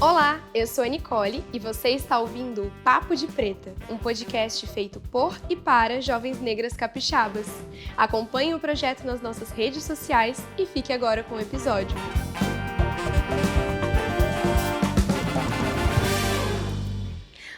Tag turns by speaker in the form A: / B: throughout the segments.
A: Olá, eu sou a Nicole e você está ouvindo o Papo de Preta, um podcast feito por e para jovens negras capixabas. Acompanhe o projeto nas nossas redes sociais e fique agora com o episódio.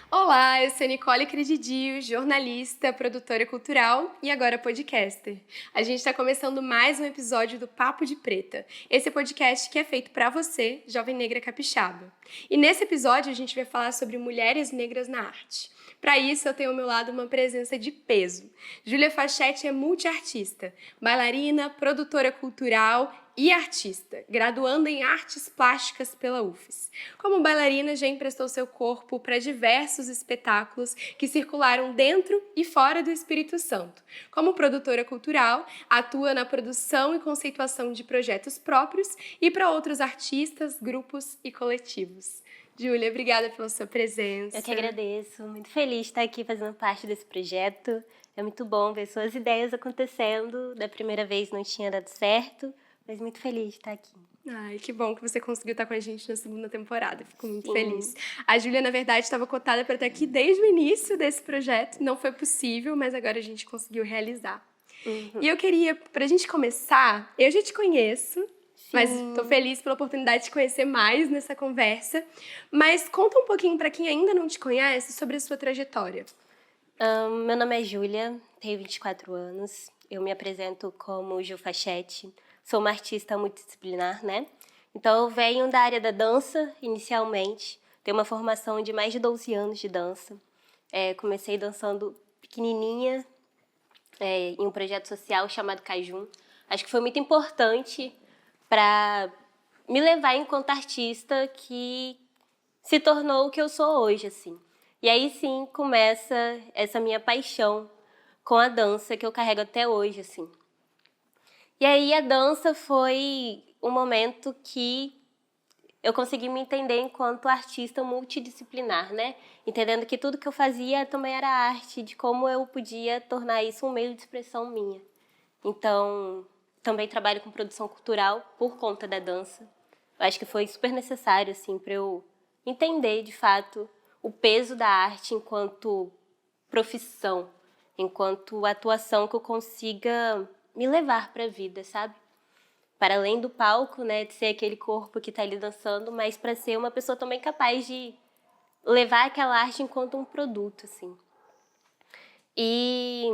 A: Olá, eu sou a Nicole Credidio, jornalista, produtora cultural e agora podcaster. A gente está começando mais um episódio do Papo de Preta, esse podcast que é feito para você, jovem negra capixaba. E nesse episódio a gente vai falar sobre mulheres negras na arte. Para isso eu tenho ao meu lado uma presença de peso. Júlia Fachetti é multiartista, bailarina, produtora cultural e artista, graduanda em artes plásticas pela UFES. Como bailarina, já emprestou seu corpo para diversos espetáculos que circularam dentro e fora do Espírito Santo. Como produtora cultural, atua na produção e conceituação de projetos próprios e para outros artistas, grupos e coletivos. Júlia, obrigada pela sua presença.
B: Eu que agradeço, muito feliz de estar aqui fazendo parte desse projeto. É muito bom ver suas ideias acontecendo. Da primeira vez não tinha dado certo, mas muito feliz de estar aqui.
A: Ai, que bom que você conseguiu estar com a gente na segunda temporada. Fico muito feliz. A Júlia, na verdade, estava cotada para estar aqui desde o início desse projeto. Não foi possível, mas agora a gente conseguiu realizar. E eu queria, para a gente começar, eu já te conheço, mas estou feliz pela oportunidade de te conhecer mais nessa conversa. Mas conta um pouquinho para quem ainda não te conhece sobre a sua trajetória.
B: Meu nome é Júlia, tenho 24 anos. Eu me apresento como Ju Fachetti. Sou uma artista multidisciplinar, né? Então, eu venho da área da dança, inicialmente. Tenho uma formação de mais de 12 anos de dança. Comecei dançando pequenininha, em um projeto social chamado Cajun. Acho que foi muito importante para me levar enquanto artista que se tornou o que eu sou hoje, assim. E aí, sim, começa essa minha paixão com a dança que eu carrego até hoje, assim. E aí a dança foi um momento que eu consegui me entender enquanto artista multidisciplinar, né? Entendendo que tudo que eu fazia também era arte, de como eu podia tornar isso um meio de expressão minha. Então, também trabalho com produção cultural por conta da dança. Eu acho que foi super necessário, assim, para eu entender, de fato, o peso da arte enquanto profissão, enquanto atuação que eu consiga me levar para a vida, sabe? Para além do palco, né, de ser aquele corpo que está ali dançando, mas para ser uma pessoa também capaz de levar aquela arte enquanto um produto, assim. E,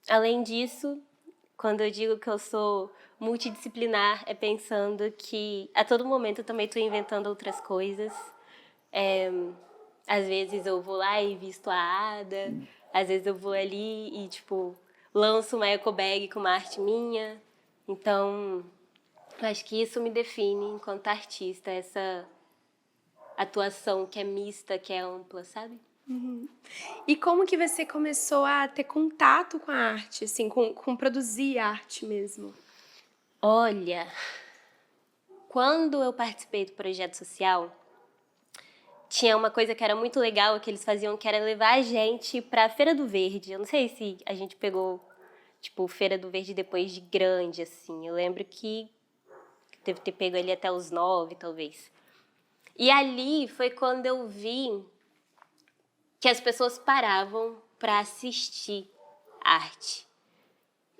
B: além disso, quando eu digo que eu sou multidisciplinar, é pensando que a todo momento eu também estou inventando outras coisas. Às vezes eu vou lá e visto a Ada, às vezes eu vou ali e, lanço uma eco bag com uma arte minha. Então, eu acho que isso me define enquanto artista, essa atuação que é mista, que é ampla, sabe?
A: E como que você começou a ter contato com a arte, assim, com produzir arte mesmo?
B: Olha, quando eu participei do projeto social, tinha uma coisa que era muito legal que eles faziam, que era levar a gente pra Feira do Verde. Eu não sei se a gente pegou, Feira do Verde depois de grande, assim. Eu lembro que deve ter pego ali até os 9, talvez. E ali foi quando eu vi que as pessoas paravam para assistir arte.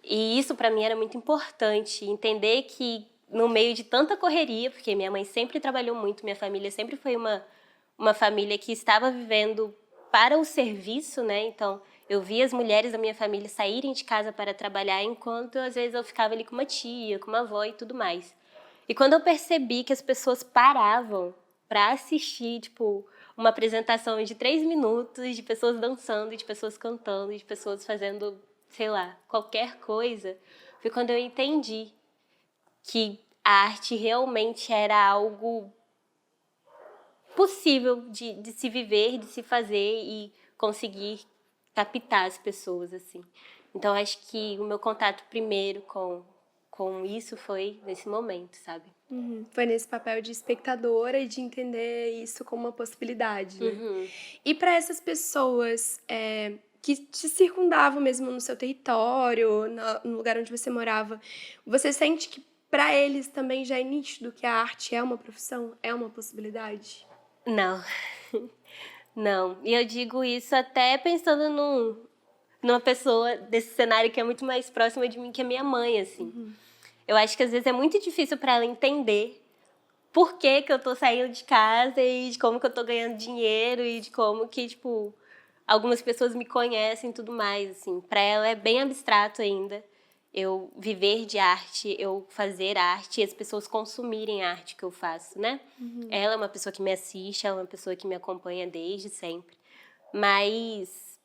B: E isso para mim era muito importante, entender que no meio de tanta correria, porque minha mãe sempre trabalhou muito, minha família sempre foi uma família que estava vivendo para o serviço, né? Então, eu via as mulheres da minha família saírem de casa para trabalhar, enquanto às vezes eu ficava ali com uma tia, com uma avó e tudo mais. E quando eu percebi que as pessoas paravam para assistir, uma apresentação de 3 minutos de pessoas dançando, de pessoas cantando, de pessoas fazendo, sei lá, qualquer coisa, foi quando eu entendi que a arte realmente era algo possível de se viver, de se fazer e conseguir captar as pessoas, assim. Então, acho que o meu contato primeiro com isso foi nesse momento, sabe?
A: Foi nesse papel de espectadora e de entender isso como uma possibilidade, né? E para essas pessoas que te circundavam mesmo no seu território, no lugar onde você morava, você sente que para eles também já é nítido que a arte é uma profissão, é uma possibilidade?
B: Não, não. E eu digo isso até pensando numa pessoa desse cenário que é muito mais próxima de mim que a minha mãe, assim. Eu acho que às vezes é muito difícil para ela entender por que que eu tô saindo de casa e de como que eu tô ganhando dinheiro e de como que, tipo, algumas pessoas me conhecem e tudo mais, assim. Para ela é bem abstrato ainda eu viver de arte, eu fazer arte e as pessoas consumirem a arte que eu faço, né? Ela é uma pessoa que me assiste, ela é uma pessoa que me acompanha desde sempre. Mas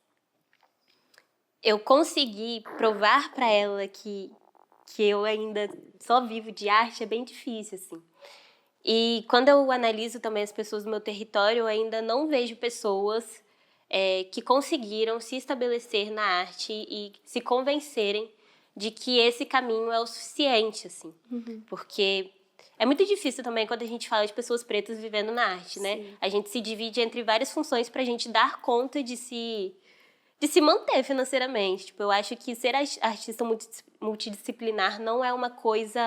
B: eu consegui provar para ela que eu ainda só vivo de arte é bem difícil, assim. E quando eu analiso também as pessoas do meu território, eu ainda não vejo pessoas que conseguiram se estabelecer na arte e se convencerem de que esse caminho é o suficiente, assim. Porque é muito difícil também quando a gente fala de pessoas pretas vivendo na arte, né?
A: Sim.
B: A gente se divide entre várias funções pra gente dar conta de se manter financeiramente. Tipo, eu acho que ser artista multidisciplinar não é uma coisa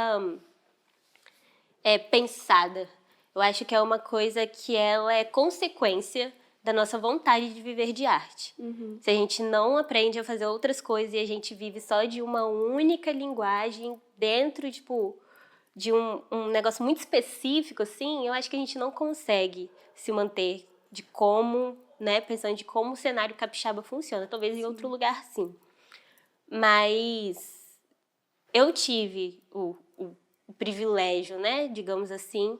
B: pensada. Eu acho que é uma coisa que ela é consequência da nossa vontade de viver de arte. Se a gente não aprende a fazer outras coisas e a gente vive só de uma única linguagem dentro, tipo, de um negócio muito específico, assim, eu acho que a gente não consegue se manter de como, né, pensando de como o cenário capixaba funciona. Talvez em outro lugar, sim. Mas eu tive o privilégio, né, digamos assim,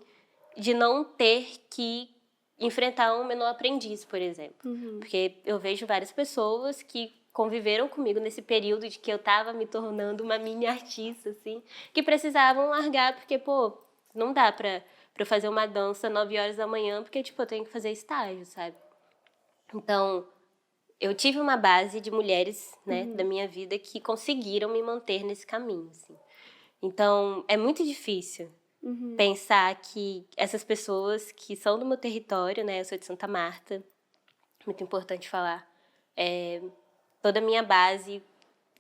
B: de não ter que enfrentar um menor aprendiz, por exemplo. Porque eu vejo várias pessoas que conviveram comigo nesse período de que eu estava me tornando uma mini artista, assim, que precisavam largar porque, pô, não dá pra eu fazer uma dança 9 horas da manhã porque, tipo, eu tenho que fazer estágio, sabe? Então, eu tive uma base de mulheres, né, da minha vida que conseguiram me manter nesse caminho, assim. Então, é muito difícil pensar que essas pessoas que são do meu território, né, eu sou de Santa Marta, muito importante falar, toda a minha base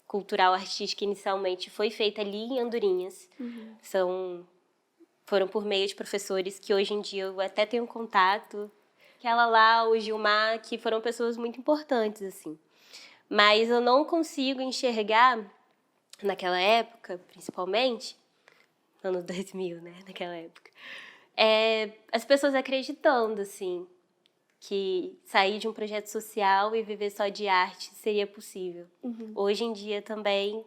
B: cultural, artística, inicialmente, foi feita ali em Andorinhas. Foram por meio de professores que hoje em dia eu até tenho contato, que ela lá, o Gilmar, que foram pessoas muito importantes, assim. Mas eu não consigo enxergar, naquela época, principalmente, anos 2000, né, naquela época, as pessoas acreditando, assim, que sair de um projeto social e viver só de arte seria possível. Hoje em dia também,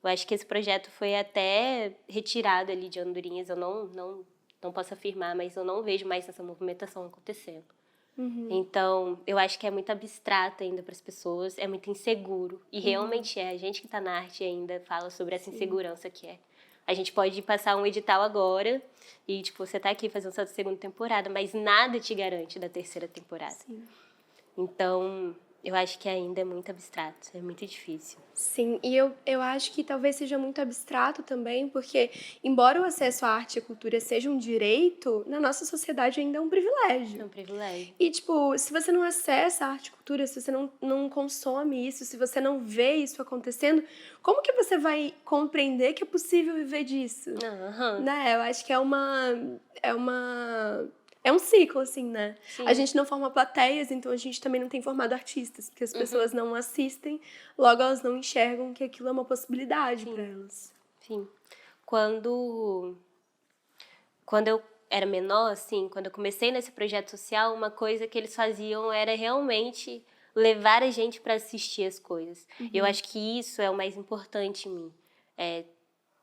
B: eu acho que esse projeto foi até retirado ali de Andorinhas, eu não posso afirmar, mas eu não vejo mais essa movimentação acontecendo. Então, eu acho que é muito abstrato ainda para as pessoas, é muito inseguro. E realmente é. A gente que está na arte ainda fala sobre essa insegurança que é. A gente pode passar um edital agora e, tipo, você tá aqui fazendo sua segunda temporada, mas nada te garante da terceira temporada. Então, eu acho que ainda é muito abstrato, é muito difícil.
A: Sim, e eu acho que talvez seja muito abstrato também, porque, embora o acesso à arte e à cultura seja um direito, na nossa sociedade ainda é um privilégio.
B: É um privilégio.
A: E, tipo, se você não acessa a arte e cultura, se você não consome isso, se você não vê isso acontecendo, como que você vai compreender que é possível viver disso? Né? Eu acho que é um ciclo, assim, né?
B: Sim.
A: A gente não forma plateias, então a gente também não tem formado artistas, porque as pessoas não assistem, logo elas não enxergam que aquilo é uma possibilidade para elas.
B: Sim. Quando eu era menor, assim, quando eu comecei nesse projeto social, uma coisa que eles faziam era realmente levar a gente para assistir as coisas. Eu acho que isso é o mais importante em mim.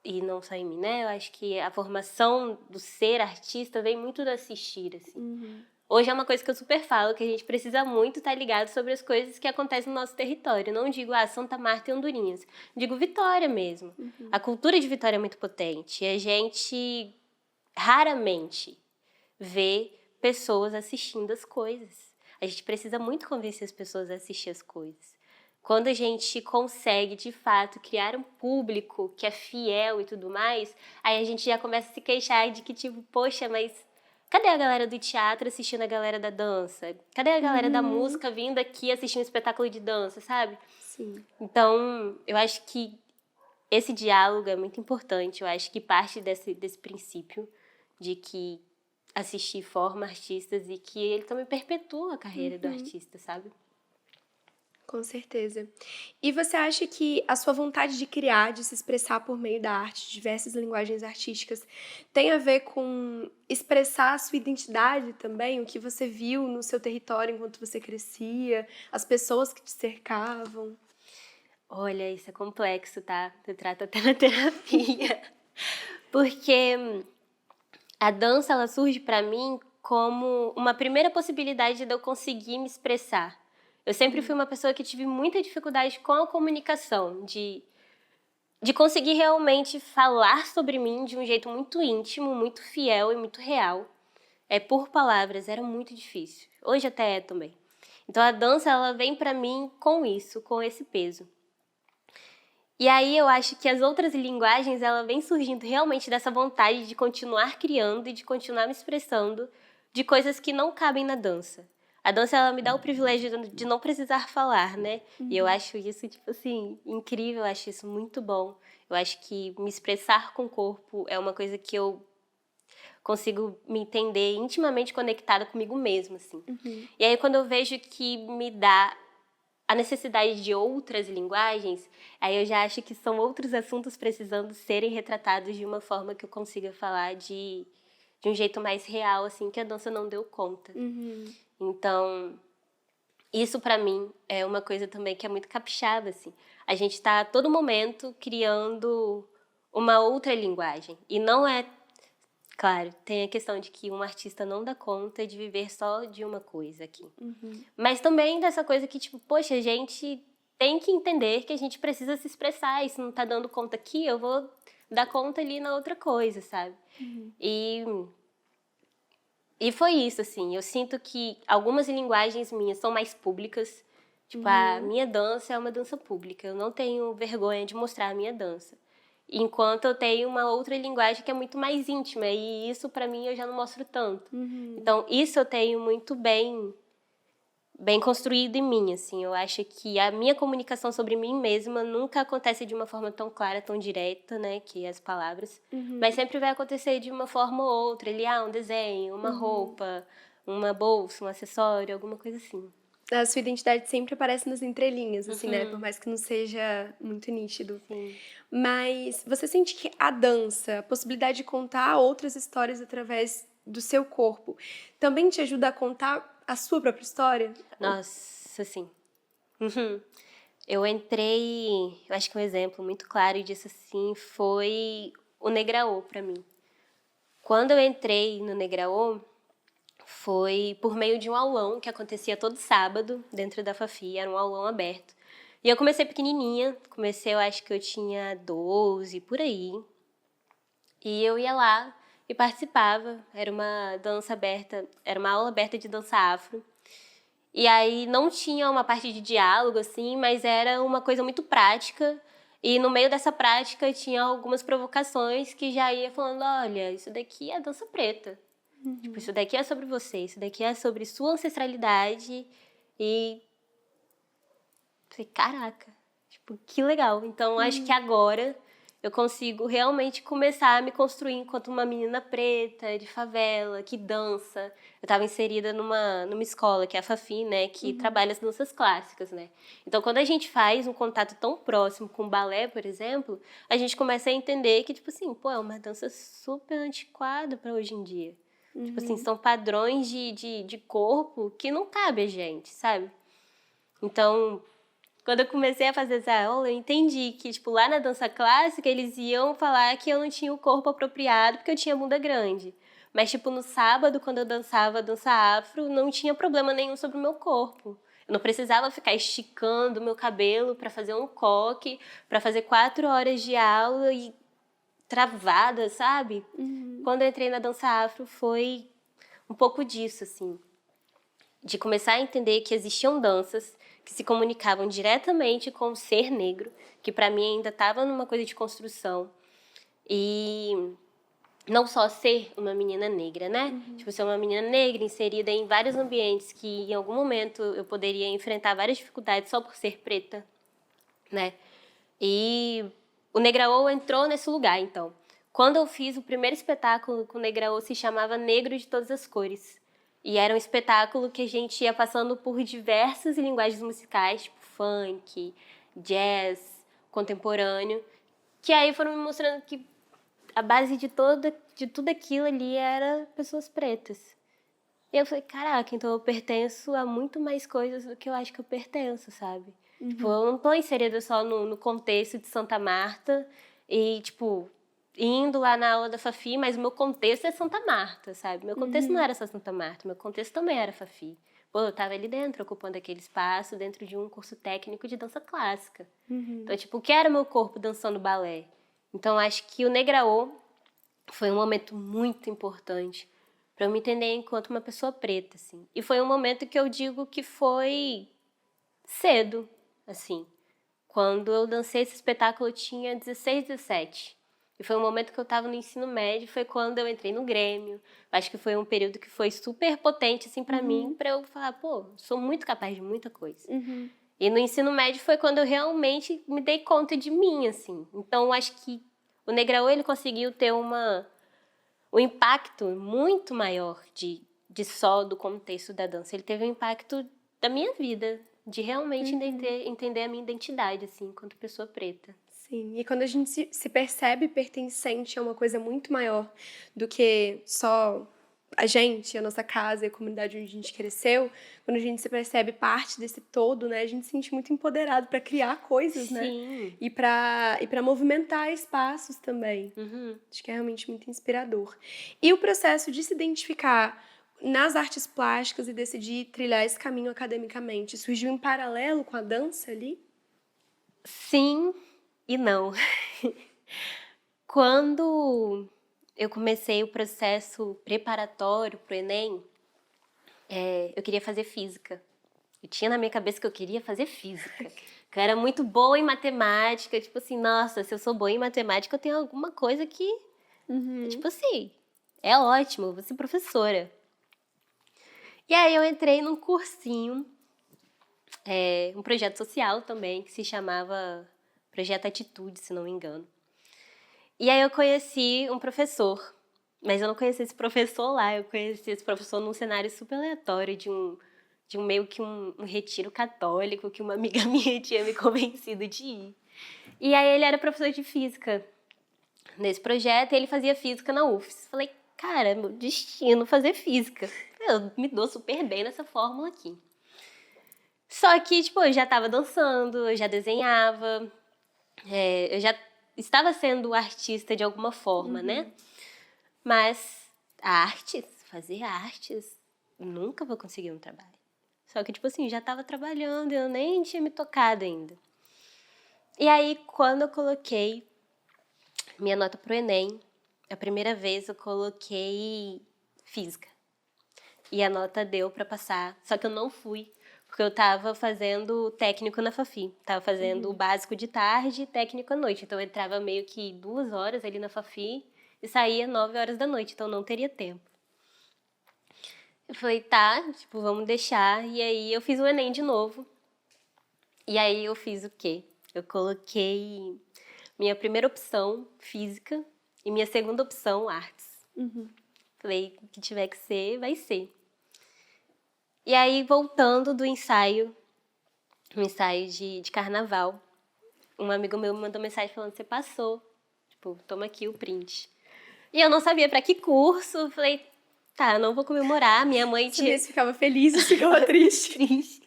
B: E não só em mim, né? Eu acho que a formação do ser artista vem muito do assistir, assim. Hoje é uma coisa que eu super falo, que a gente precisa muito estar ligado sobre as coisas que acontecem no nosso território. Não digo, Santa Marta e Andorinhas. Digo Vitória mesmo. A cultura de Vitória é muito potente. E a gente raramente vê pessoas assistindo as coisas. A gente precisa muito convencer as pessoas a assistir as coisas. Quando a gente consegue, de fato, criar um público que é fiel e tudo mais, aí a gente já começa a se queixar de que, tipo, poxa, mas cadê a galera do teatro assistindo a galera da dança? Cadê a galera da música vindo aqui assistir um espetáculo de dança, sabe?
A: Sim.
B: Então, eu acho que esse diálogo é muito importante. Eu acho que parte desse princípio de que assistir forma artistas e que ele também perpetua a carreira do artista, sabe?
A: Com certeza. E você acha que a sua vontade de criar, de se expressar por meio da arte, de diversas linguagens artísticas, tem a ver com expressar a sua identidade também? O que você viu no seu território enquanto você crescia, as pessoas que te cercavam?
B: Olha, isso é complexo, tá? Eu trato até na terapia. Porque a dança, ela surge pra mim como uma primeira possibilidade de eu conseguir me expressar. Eu sempre fui uma pessoa que tive muita dificuldade com a comunicação, de conseguir realmente falar sobre mim de um jeito muito íntimo, muito fiel e muito real. Por palavras, era muito difícil. Hoje até é também. Então a dança, ela vem pra mim com isso, com esse peso. E aí eu acho que as outras linguagens, ela vem surgindo realmente dessa vontade de continuar criando e de continuar me expressando de coisas que não cabem na dança. A dança, ela me dá o privilégio de não precisar falar, né? E eu acho isso, tipo assim, incrível, eu acho isso muito bom. Eu acho que me expressar com o corpo é uma coisa que eu consigo me entender intimamente conectada comigo mesma, assim. E aí quando eu vejo que me dá a necessidade de outras linguagens, aí eu já acho que são outros assuntos precisando serem retratados de uma forma que eu consiga falar de um jeito mais real, assim, que a dança não deu conta. Então, isso pra mim é uma coisa também que é muito capixaba, assim. A gente tá a todo momento criando uma outra linguagem. E não é... Claro, tem a questão de que um artista não dá conta de viver só de uma coisa aqui. Mas também dessa coisa que, tipo, poxa, a gente tem que entender que a gente precisa se expressar. E se não tá dando conta aqui, eu vou dar conta ali na outra coisa, sabe? E foi isso, assim. Eu sinto que algumas linguagens minhas são mais públicas. Tipo, a minha dança é uma dança pública. Eu não tenho vergonha de mostrar a minha dança. Enquanto eu tenho uma outra linguagem que é muito mais íntima. E isso, pra mim, eu já não mostro tanto. Então, isso eu tenho muito bem construído em mim, assim. Eu acho que a minha comunicação sobre mim mesma nunca acontece de uma forma tão clara, tão direta, né, que as palavras. Mas sempre vai acontecer de uma forma ou outra. Um desenho, uma roupa, uma bolsa, um acessório, alguma coisa assim.
A: A sua identidade sempre aparece nas entrelinhas, assim, né? Por mais que não seja muito nítido.
B: Sim.
A: Mas você sente que a dança, a possibilidade de contar outras histórias através do seu corpo, também te ajuda a contar a sua própria história?
B: Nossa, sim. Eu entrei... Eu acho que um exemplo muito claro disso, assim, foi o Negraô pra mim. Quando eu entrei no Negraô, foi por meio de um aulão que acontecia todo sábado dentro da Fafi, era um aulão aberto. E eu comecei pequenininha, eu acho que eu tinha 12, por aí. E eu ia lá e participava, era uma dança aberta, era uma aula aberta de dança afro. E aí não tinha uma parte de diálogo, assim, mas era uma coisa muito prática. E no meio dessa prática tinha algumas provocações que já ia falando, olha, isso daqui é dança preta. Tipo, isso daqui é sobre você, isso daqui é sobre sua ancestralidade e... Falei, caraca, tipo, que legal. Então, acho que agora eu consigo realmente começar a me construir enquanto uma menina preta, de favela, que dança. Eu estava inserida numa escola, que é a Fafi, né, que trabalha as danças clássicas, né. Então, quando a gente faz um contato tão próximo com o balé, por exemplo, a gente começa a entender que, tipo assim, pô, é uma dança super antiquada para hoje em dia. Tipo assim, são padrões de corpo que não cabe a gente, sabe? Então, quando eu comecei a fazer essa aula, eu entendi que, tipo, lá na dança clássica, eles iam falar que eu não tinha o corpo apropriado porque eu tinha bunda grande. Mas, tipo, no sábado, quando eu dançava dança afro, não tinha problema nenhum sobre o meu corpo. Eu não precisava ficar esticando o meu cabelo para fazer um coque, para fazer 4 horas de aula e travada, sabe? Quando eu entrei na dança afro, foi um pouco disso, assim. De começar a entender que existiam danças que se comunicavam diretamente com o ser negro, que para mim ainda estava numa coisa de construção. E não só ser uma menina negra, né? Tipo, ser uma menina negra inserida em vários ambientes que em algum momento eu poderia enfrentar várias dificuldades só por ser preta, né? E o Negraô entrou nesse lugar, então. quando eu fiz o primeiro espetáculo com o Negraô, se chamava Negro de Todas as Cores. E era um espetáculo que a gente ia passando por diversas linguagens musicais, tipo funk, jazz, contemporâneo, que aí foram me mostrando que a base de tudo aquilo ali era pessoas pretas. E eu falei, caraca, então eu pertenço a muito mais coisas do que eu acho que eu pertenço, sabe? Tipo, eu não tô inserida só no contexto de Santa Marta e, tipo, indo lá na aula da Fafi, mas o meu contexto é Santa Marta, sabe? Meu contexto não era só Santa Marta, meu contexto também era Fafi. Pô, eu tava ali dentro, ocupando aquele espaço dentro de um curso técnico de dança clássica. Então, tipo, o que era meu corpo dançando balé? Então, acho que o Negraô foi um momento muito importante para eu me entender enquanto uma pessoa preta, assim. E foi um momento que eu digo que foi cedo, assim. Quando eu dancei esse espetáculo, eu tinha 16, 17. E foi um momento que eu estava no ensino médio, foi quando eu entrei no Grêmio. Acho que foi um período que foi super potente, assim, para mim, para eu falar, pô, sou muito capaz de muita coisa. E no ensino médio foi quando eu realmente me dei conta de mim, assim. Então, acho que o Negraô, ele conseguiu ter um impacto muito maior de só do contexto da dança. Ele teve um impacto da minha vida, de realmente entender a minha identidade, assim, enquanto pessoa preta.
A: Sim, e quando a gente se percebe pertencente a uma coisa muito maior do que só a gente, a nossa casa e a comunidade onde a gente cresceu, quando a gente se percebe parte desse todo, né, a gente se sente muito empoderado para criar coisas, né?
B: Sim.
A: E para movimentar espaços também.
B: Uhum.
A: Acho que é realmente muito inspirador. E o processo de se identificar nas artes plásticas e decidir trilhar esse caminho academicamente, surgiu em paralelo com a dança ali?
B: Sim e não. Quando eu comecei o processo preparatório para o Enem, eu queria fazer física. Eu tinha na minha cabeça que eu queria fazer física. Que eu era muito boa em matemática. Tipo assim, nossa, se eu sou boa em matemática, eu tenho alguma coisa que, tipo assim, é ótimo, eu vou ser professora. E aí eu entrei num cursinho, um projeto social também, que se chamava Projeto Atitude, se não me engano. E aí eu conheci um professor, mas eu não conheci esse professor lá, eu conheci esse professor num cenário super aleatório de um meio que um retiro católico que uma amiga minha tinha me convencido de ir. E aí ele era professor de física nesse projeto e ele fazia física na UFS. Falei, cara, é meu destino fazer física. Eu me dou super bem nessa fórmula aqui. Só que, tipo, eu já tava dançando, eu já desenhava, eu já estava sendo artista de alguma forma, né? Mas fazer artes, nunca vou conseguir um trabalho. Só que, tipo assim, já tava trabalhando e eu nem tinha me tocado ainda. E aí, quando eu coloquei minha nota pro Enem, a primeira vez eu coloquei física. E a nota deu pra passar, só que eu não fui, porque eu tava fazendo técnico na Fafi. Tava fazendo o básico de tarde e técnico à noite. Então eu entrava meio que 2 horas ali na Fafi e saía 9 horas da noite, então não teria tempo. Eu falei, tá, tipo, vamos deixar. E aí eu fiz o Enem de novo. E aí eu fiz o quê? Eu coloquei minha primeira opção, física, e minha segunda opção, artes. Falei, o que tiver que ser, vai ser. E aí, voltando do ensaio, um ensaio de carnaval, um amigo meu me mandou mensagem falando, você passou. Tipo, toma aqui o print. E eu não sabia pra que curso. Falei, tá, eu não vou comemorar. Minha mãe tinha...
A: Você ficava feliz ou ficava triste?
B: triste.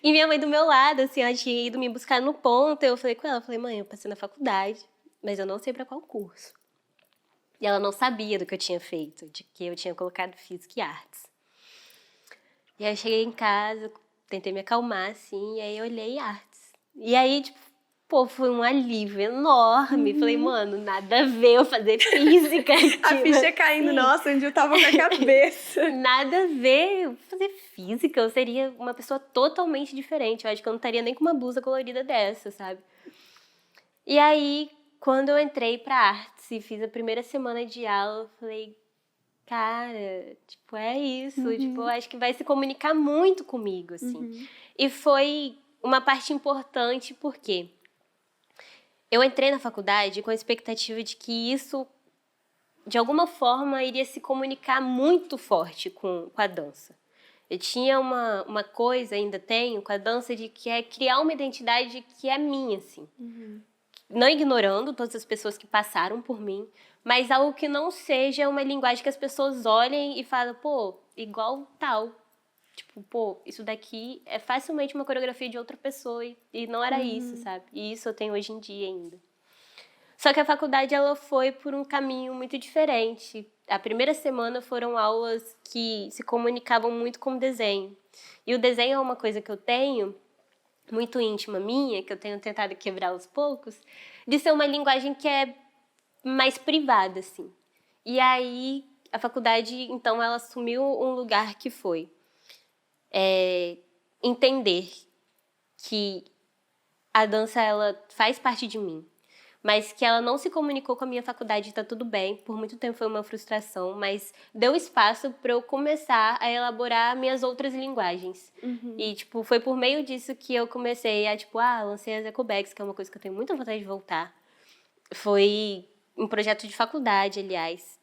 B: E minha mãe do meu lado, assim, ela tinha ido me buscar no ponto. Eu falei com ela, falei, mãe, eu passei na faculdade, mas eu não sei pra qual curso. E ela não sabia do que eu tinha feito, de que eu tinha colocado física e artes. E aí eu cheguei em casa, tentei me acalmar, assim, e aí eu olhei artes. E aí, tipo, pô, foi um alívio enorme. Falei, mano, nada a ver eu fazer física.
A: A ficha caindo, nossa, onde eu tava com a cabeça.
B: Nada a ver eu fazer física. Eu seria uma pessoa totalmente diferente. Eu acho que eu não estaria nem com uma blusa colorida dessa, sabe? E aí, quando eu entrei pra artes e fiz a primeira semana de aula, eu falei, cara, tipo, é isso. Tipo, eu acho que vai se comunicar muito comigo, assim. E foi uma parte importante porque eu entrei na faculdade com a expectativa de que isso de alguma forma, iria se comunicar muito forte com a dança. Eu tinha uma coisa, ainda tenho, com a dança, de que é criar uma identidade que é minha, assim. Não ignorando todas as pessoas que passaram por mim, mas algo que não seja uma linguagem que as pessoas olhem e falem, pô, igual tal. Tipo, pô, isso daqui é facilmente uma coreografia de outra pessoa e não era isso, sabe? E isso eu tenho hoje em dia ainda. Só que a faculdade, ela foi por um caminho muito diferente. A primeira semana foram aulas que se comunicavam muito com o desenho. E o desenho é uma coisa que eu tenho, muito íntima minha, que eu tenho tentado quebrar aos poucos, de ser uma linguagem que é mais privada, assim. E aí, a faculdade, então, ela assumiu um lugar que foi entender que a dança, ela faz parte de mim, mas que ela não se comunicou com a minha faculdade, tá tudo bem. Por muito tempo foi uma frustração, mas deu espaço para eu começar a elaborar minhas outras linguagens. E, tipo, foi por meio disso que eu comecei a, tipo, lancei as Ecobags, que é uma coisa que eu tenho muita vontade de voltar. Foi um projeto de faculdade, aliás.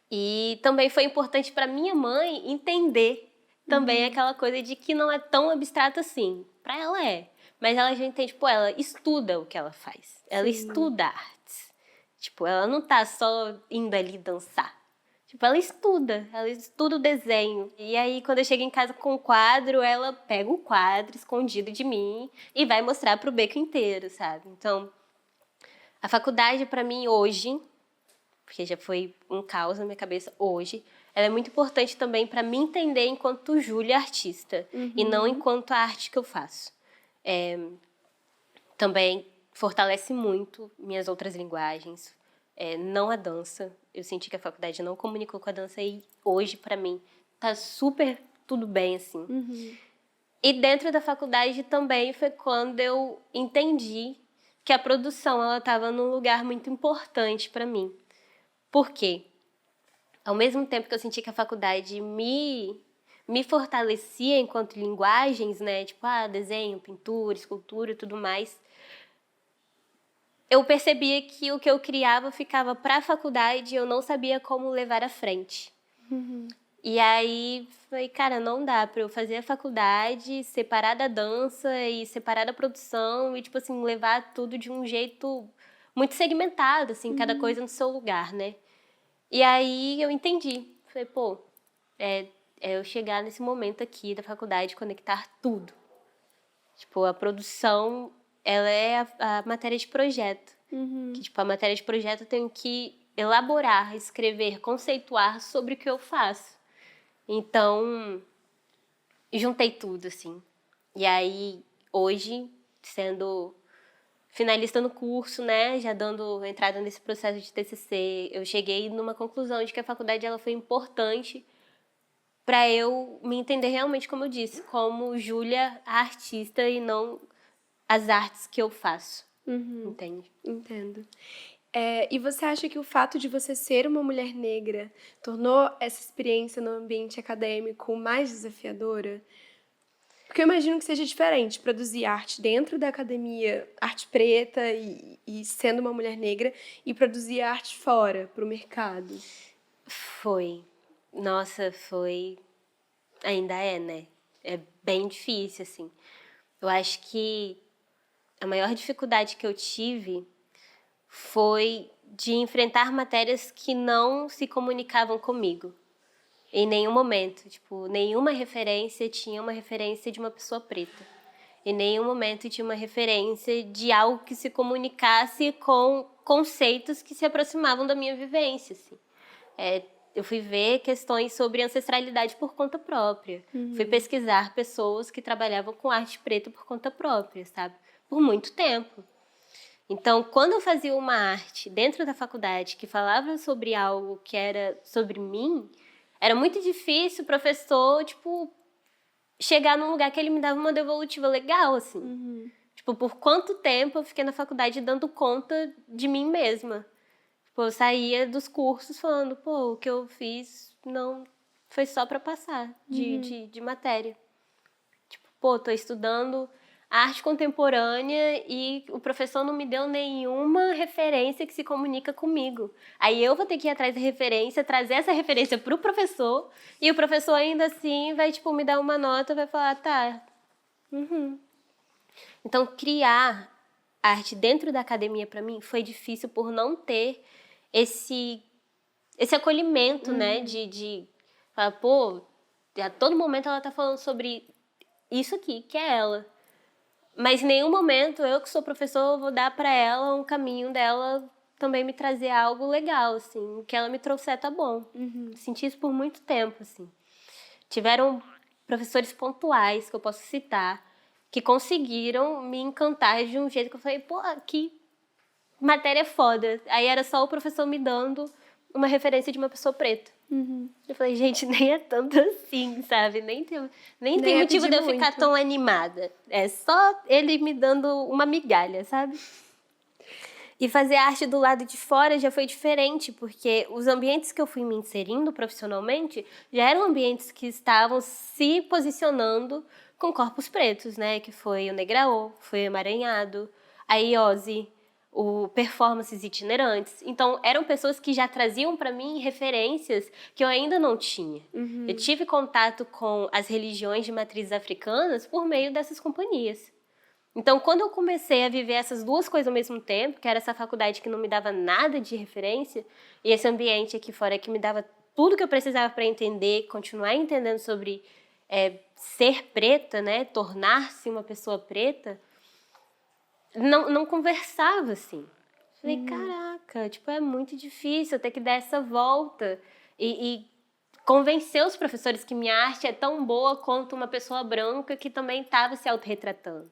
B: E também foi importante para minha mãe entender também aquela coisa de que não é tão abstrato assim. Para ela é. Mas ela já entende, pô, ela estuda o que ela faz. Ela estuda artes. Tipo, ela não tá só indo ali dançar. Tipo, ela estuda o desenho. E aí, quando eu chego em casa com o quadro, ela pega o quadro escondido de mim e vai mostrar pro beco inteiro, sabe? Então, a faculdade, para mim, hoje, porque já foi um caos na minha cabeça hoje, ela é muito importante também para me entender enquanto Júlia artista e não enquanto a arte que eu faço. Também fortalece muito minhas outras linguagens, não a dança. Eu senti que a faculdade não comunicou com a dança e hoje, para mim, tá super tudo bem, assim. E dentro da faculdade também foi quando eu entendi que a produção, ela estava num lugar muito importante para mim. Por quê? Ao mesmo tempo que eu senti que a faculdade me fortalecia enquanto linguagens, né? Tipo, desenho, pintura, escultura e tudo mais. Eu percebia que o que eu criava ficava para a faculdade e eu não sabia como levar à frente. E aí, falei, cara, não dá para eu fazer a faculdade, separar da dança e separar da produção e, tipo assim, levar tudo de um jeito muito segmentado, assim, cada coisa no seu lugar, né? E aí eu entendi. Falei, pô, é eu chegar nesse momento aqui da faculdade, conectar tudo. Tipo, a produção, ela é a matéria de projeto. Que, tipo, a matéria de projeto eu tenho que elaborar, escrever, conceituar sobre o que eu faço. Então, juntei tudo, assim. E aí, hoje, sendo finalista no curso, né, já dando entrada nesse processo de TCC, eu cheguei numa conclusão de que a faculdade, ela foi importante para eu me entender realmente, como eu disse, como Júlia, a artista, e não as artes que eu faço. Entende?
A: Entendo. E você acha que o fato de você ser uma mulher negra tornou essa experiência no ambiente acadêmico mais desafiadora? Porque eu imagino que seja diferente produzir arte dentro da academia, arte preta e sendo uma mulher negra, e produzir arte fora, para o mercado.
B: Foi. Nossa, foi. Ainda é, né? É bem difícil, assim. Eu acho que a maior dificuldade que eu tive foi de enfrentar matérias que não se comunicavam comigo. Em nenhum momento. Tipo, nenhuma referência tinha uma referência de uma pessoa preta. Em nenhum momento tinha uma referência de algo que se comunicasse com conceitos que se aproximavam da minha vivência, assim. Eu fui ver questões sobre ancestralidade por conta própria. Fui pesquisar pessoas que trabalhavam com arte preta por conta própria, sabe? Por muito tempo. Então, quando eu fazia uma arte dentro da faculdade que falava sobre algo que era sobre mim, era muito difícil o professor, tipo, chegar num lugar que ele me dava uma devolutiva legal, assim. Tipo, por quanto tempo eu fiquei na faculdade dando conta de mim mesma. Tipo, eu saía dos cursos falando, pô, o que eu fiz não foi só pra passar de matéria. Tipo, pô, tô estudando a arte contemporânea e o professor não me deu nenhuma referência que se comunica comigo. Aí eu vou ter que ir atrás da referência, trazer essa referência para o professor, e o professor ainda assim vai, tipo, me dar uma nota, vai falar, tá. Então, criar arte dentro da academia, para mim, foi difícil por não ter esse acolhimento, né? De falar, pô, a todo momento ela tá falando sobre isso aqui, que é ela. Mas em nenhum momento eu, que sou professor, vou dar para ela um caminho dela também me trazer algo legal, assim. O que ela me trouxer tá bom. Senti isso por muito tempo, assim. Tiveram professores pontuais que eu posso citar que conseguiram me encantar de um jeito que eu falei, pô, que matéria foda. Aí era só o professor me dando uma referência de uma pessoa preta. Eu falei, gente, nem é tanto assim, sabe? Nem tem
A: é
B: motivo de eu
A: pedir
B: ficar
A: muito.
B: tão animada. É só ele me dando uma migalha, sabe? E fazer arte do lado de fora já foi diferente, porque os ambientes que eu fui me inserindo profissionalmente já eram ambientes que estavam se posicionando com corpos pretos, né? Que foi o Negraô, foi o Emaranhado, a IOSE, o Performances Itinerantes. Então, eram pessoas que já traziam para mim referências que eu ainda não tinha. Eu tive contato com as religiões de matrizes africanas por meio dessas companhias. Então, quando eu comecei a viver essas duas coisas ao mesmo tempo, que era essa faculdade que não me dava nada de referência, e esse ambiente aqui fora que me dava tudo que eu precisava para entender, continuar entendendo sobre ser preta, né, tornar-se uma pessoa preta, não conversava, assim. Falei, caraca, tipo, é muito difícil eu ter que dar essa volta e convencer os professores que minha arte é tão boa quanto uma pessoa branca que também estava se autorretratando.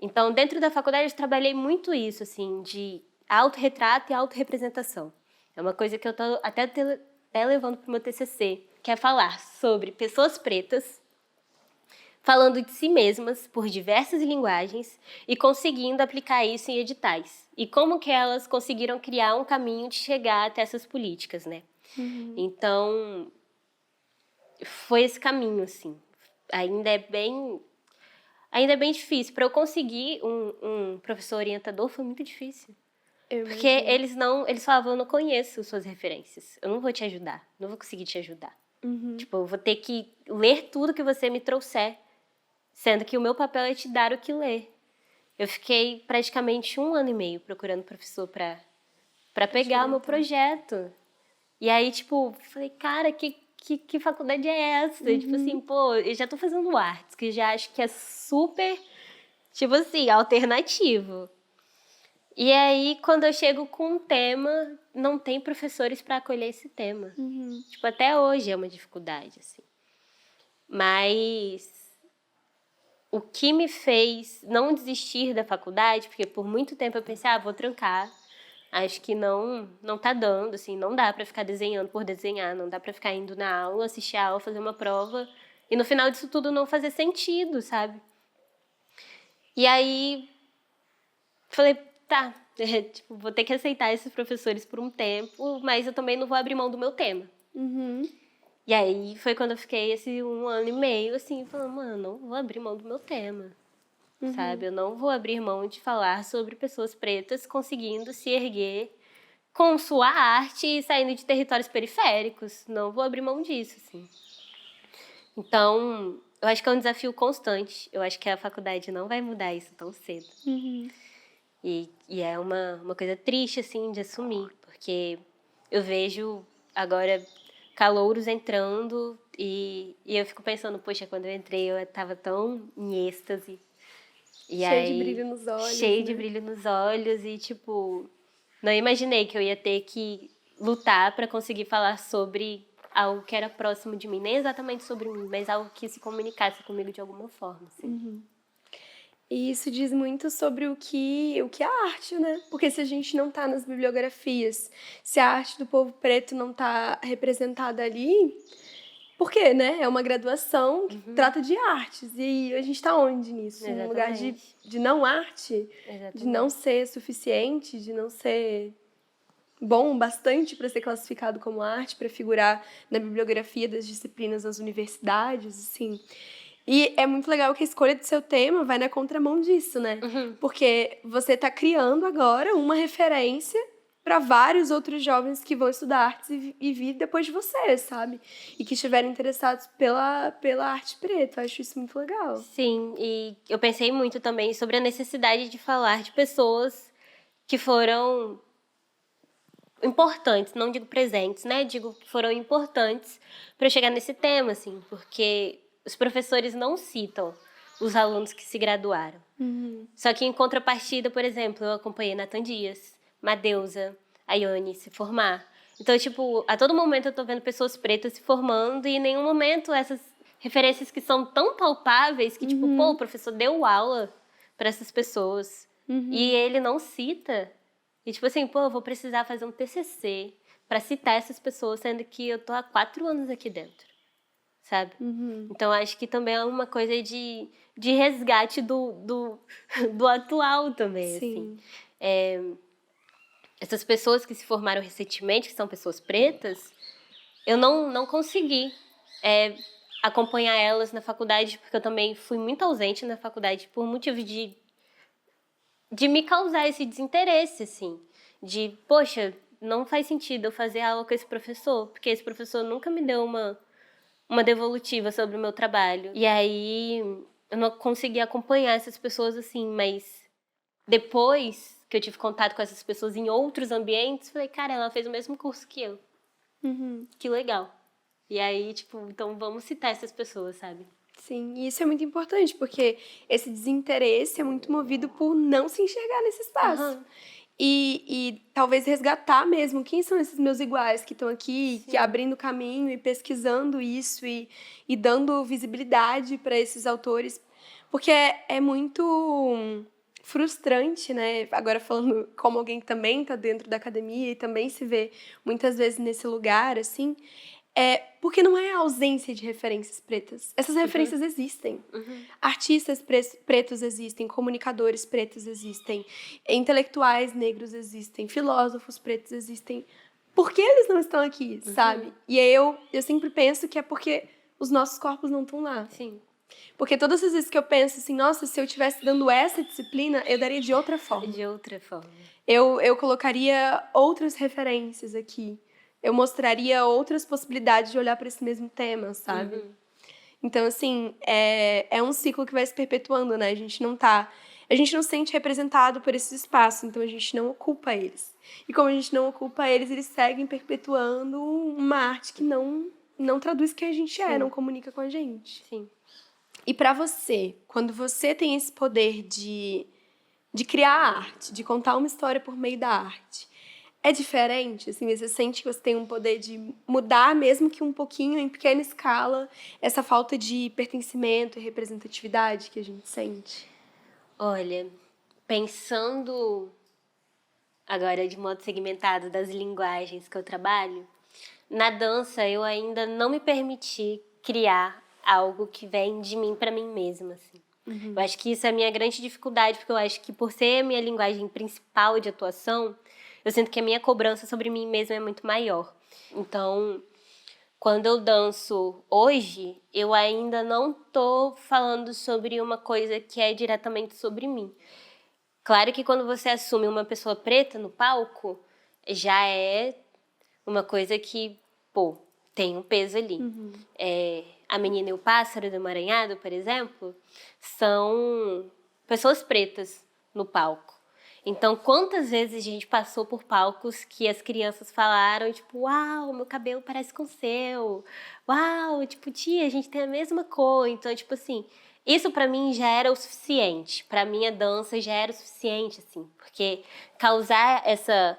B: Então, dentro da faculdade, eu trabalhei muito isso, assim, de autorretrato e autorrepresentação. É uma coisa que eu tô até levando para o meu TCC, que é falar sobre pessoas pretas falando de si mesmas por diversas linguagens e conseguindo aplicar isso em editais. E como que elas conseguiram criar um caminho de chegar até essas políticas, né? Então, foi esse caminho, assim. Ainda é bem difícil. Para eu conseguir um professor orientador foi muito difícil. Porque eles falavam, eu não conheço suas referências. Eu não vou te ajudar. Não vou conseguir te ajudar. Tipo, eu vou ter que ler tudo que você me trouxer. Sendo que o meu papel é te dar o que ler. Eu fiquei praticamente 1 ano e meio procurando professor para pegar o meu projeto. E aí, tipo, falei, cara, que faculdade é essa? Tipo assim, pô, eu já tô fazendo artes, que já acho que é super, tipo assim, alternativo. E aí, quando eu chego com um tema, não tem professores para acolher esse tema. Tipo, até hoje é uma dificuldade, assim. Mas o que me fez não desistir da faculdade, porque por muito tempo eu pensei, vou trancar. Acho que não tá dando, assim, não dá para ficar desenhando por desenhar, não dá para ficar indo na aula, assistir a aula, fazer uma prova e no final disso tudo não fazer sentido, sabe? E aí falei, tá, tipo, vou ter que aceitar esses professores por um tempo, mas eu também não vou abrir mão do meu tema. E aí foi quando eu fiquei esse 1 ano e meio, assim, falando, mano, não vou abrir mão do meu tema, sabe? Eu não vou abrir mão de falar sobre pessoas pretas conseguindo se erguer com sua arte e saindo de territórios periféricos. Não vou abrir mão disso, assim. Então, eu acho que é um desafio constante. Eu acho que a faculdade não vai mudar isso tão cedo. E é uma coisa triste, assim, de assumir, porque eu vejo agora calouros entrando e eu fico pensando, poxa, quando eu entrei eu estava tão em êxtase. E
A: cheio de brilho nos olhos.
B: Cheio de brilho nos olhos e, tipo, não imaginei que eu ia ter que lutar para conseguir falar sobre algo que era próximo de mim. Nem exatamente sobre mim, mas algo que se comunicasse comigo de alguma forma, assim.
A: E isso diz muito sobre o que é a arte, né? Porque se a gente não tá nas bibliografias, se a arte do povo preto não tá representada ali, por quê, né? É uma graduação que trata de artes. E a gente tá onde nisso?
B: Exatamente.
A: Num lugar de não arte,
B: Exatamente.
A: de não ser suficiente, de não ser bom bastante para ser classificado como arte, para figurar na bibliografia das disciplinas das universidades, assim. E é muito legal que a escolha do seu tema vai na contramão disso, né? Porque você tá criando agora uma referência para vários outros jovens que vão estudar artes e vir depois de você, sabe? E que estiverem interessados pela arte preta. Eu acho isso muito legal.
B: Sim, e eu pensei muito também sobre a necessidade de falar de pessoas que foram importantes, não digo presentes, né? Digo que foram importantes para eu chegar nesse tema, assim, porque os professores não citam os alunos que se graduaram. Só que em contrapartida, por exemplo, eu acompanhei Nathan Dias, Madeusa, a Ione se formar. Então, tipo, a todo momento eu tô vendo pessoas pretas se formando e em nenhum momento essas referências que são tão palpáveis que, tipo, pô, o professor deu aula para essas pessoas e ele não cita. E, tipo assim, pô, eu vou precisar fazer um TCC para citar essas pessoas, sendo que eu tô há 4 anos aqui dentro, sabe? Então, acho que também é uma coisa de resgate do atual também,
A: Sim.
B: assim. Essas pessoas que se formaram recentemente, que são pessoas pretas, eu não consegui acompanhar elas na faculdade, porque eu também fui muito ausente na faculdade por motivo de me causar esse desinteresse, assim. De, poxa, não faz sentido eu fazer aula com esse professor, porque esse professor nunca me deu uma devolutiva sobre o meu trabalho. E aí eu não consegui acompanhar essas pessoas assim, mas depois que eu tive contato com essas pessoas em outros ambientes, falei, cara, ela fez o mesmo curso que eu. Que legal. E aí, tipo, então vamos citar essas pessoas, sabe?
A: Sim, e isso é muito importante, porque esse desinteresse é muito movido por não se enxergar nesse espaço. E talvez resgatar mesmo quem são esses meus iguais que estão aqui, que abrindo caminho e pesquisando isso e dando visibilidade para esses autores. Porque é muito frustrante, né? Agora falando como alguém que também está dentro da academia e também se vê muitas vezes nesse lugar, assim, porque não é a ausência de referências pretas. Essas referências existem. Artistas pretos existem, comunicadores pretos existem, intelectuais negros existem, filósofos pretos existem. Por que eles não estão aqui, sabe? E aí eu sempre penso que é porque os nossos corpos não estão lá.
B: Sim.
A: Porque todas as vezes que eu penso assim, nossa, se eu estivesse dando essa disciplina, eu daria de outra forma.
B: De outra forma.
A: Eu colocaria outras referências aqui. Eu mostraria outras possibilidades de olhar para esse mesmo tema, sabe? Então, assim, é um ciclo que vai se perpetuando, né? A gente não se sente representado por esses espaços, então a gente não ocupa eles. E como a gente não ocupa eles, eles seguem perpetuando uma arte que não traduz quem a gente é, não comunica com a gente.
B: Sim.
A: E para você, quando você tem esse poder de criar arte, de contar uma história por meio da arte, é diferente? Assim, você sente que você tem um poder de mudar, mesmo que um pouquinho, em pequena escala, essa falta de pertencimento e representatividade que a gente sente?
B: Olha, pensando agora de modo segmentado das linguagens que eu trabalho, na dança eu ainda não me permiti criar algo que vem de mim para mim mesma, assim. Eu acho que isso é a minha grande dificuldade, porque eu acho que por ser a minha linguagem principal de atuação, eu sinto que a minha cobrança sobre mim mesma é muito maior. Então, quando eu danço hoje, eu ainda não tô falando sobre uma coisa que é diretamente sobre mim. Claro que quando você assume uma pessoa preta no palco, já é uma coisa que, pô, tem um peso ali. A Menina e o Pássaro do Emaranhado, por exemplo, são pessoas pretas no palco. Então, quantas vezes a gente passou por palcos que as crianças falaram, tipo, uau, meu cabelo parece com o seu. Uau, tipo, tia, a gente tem a mesma cor. Então, tipo assim, isso pra mim já era o suficiente. Pra minha dança já era o suficiente, assim. Porque causar essa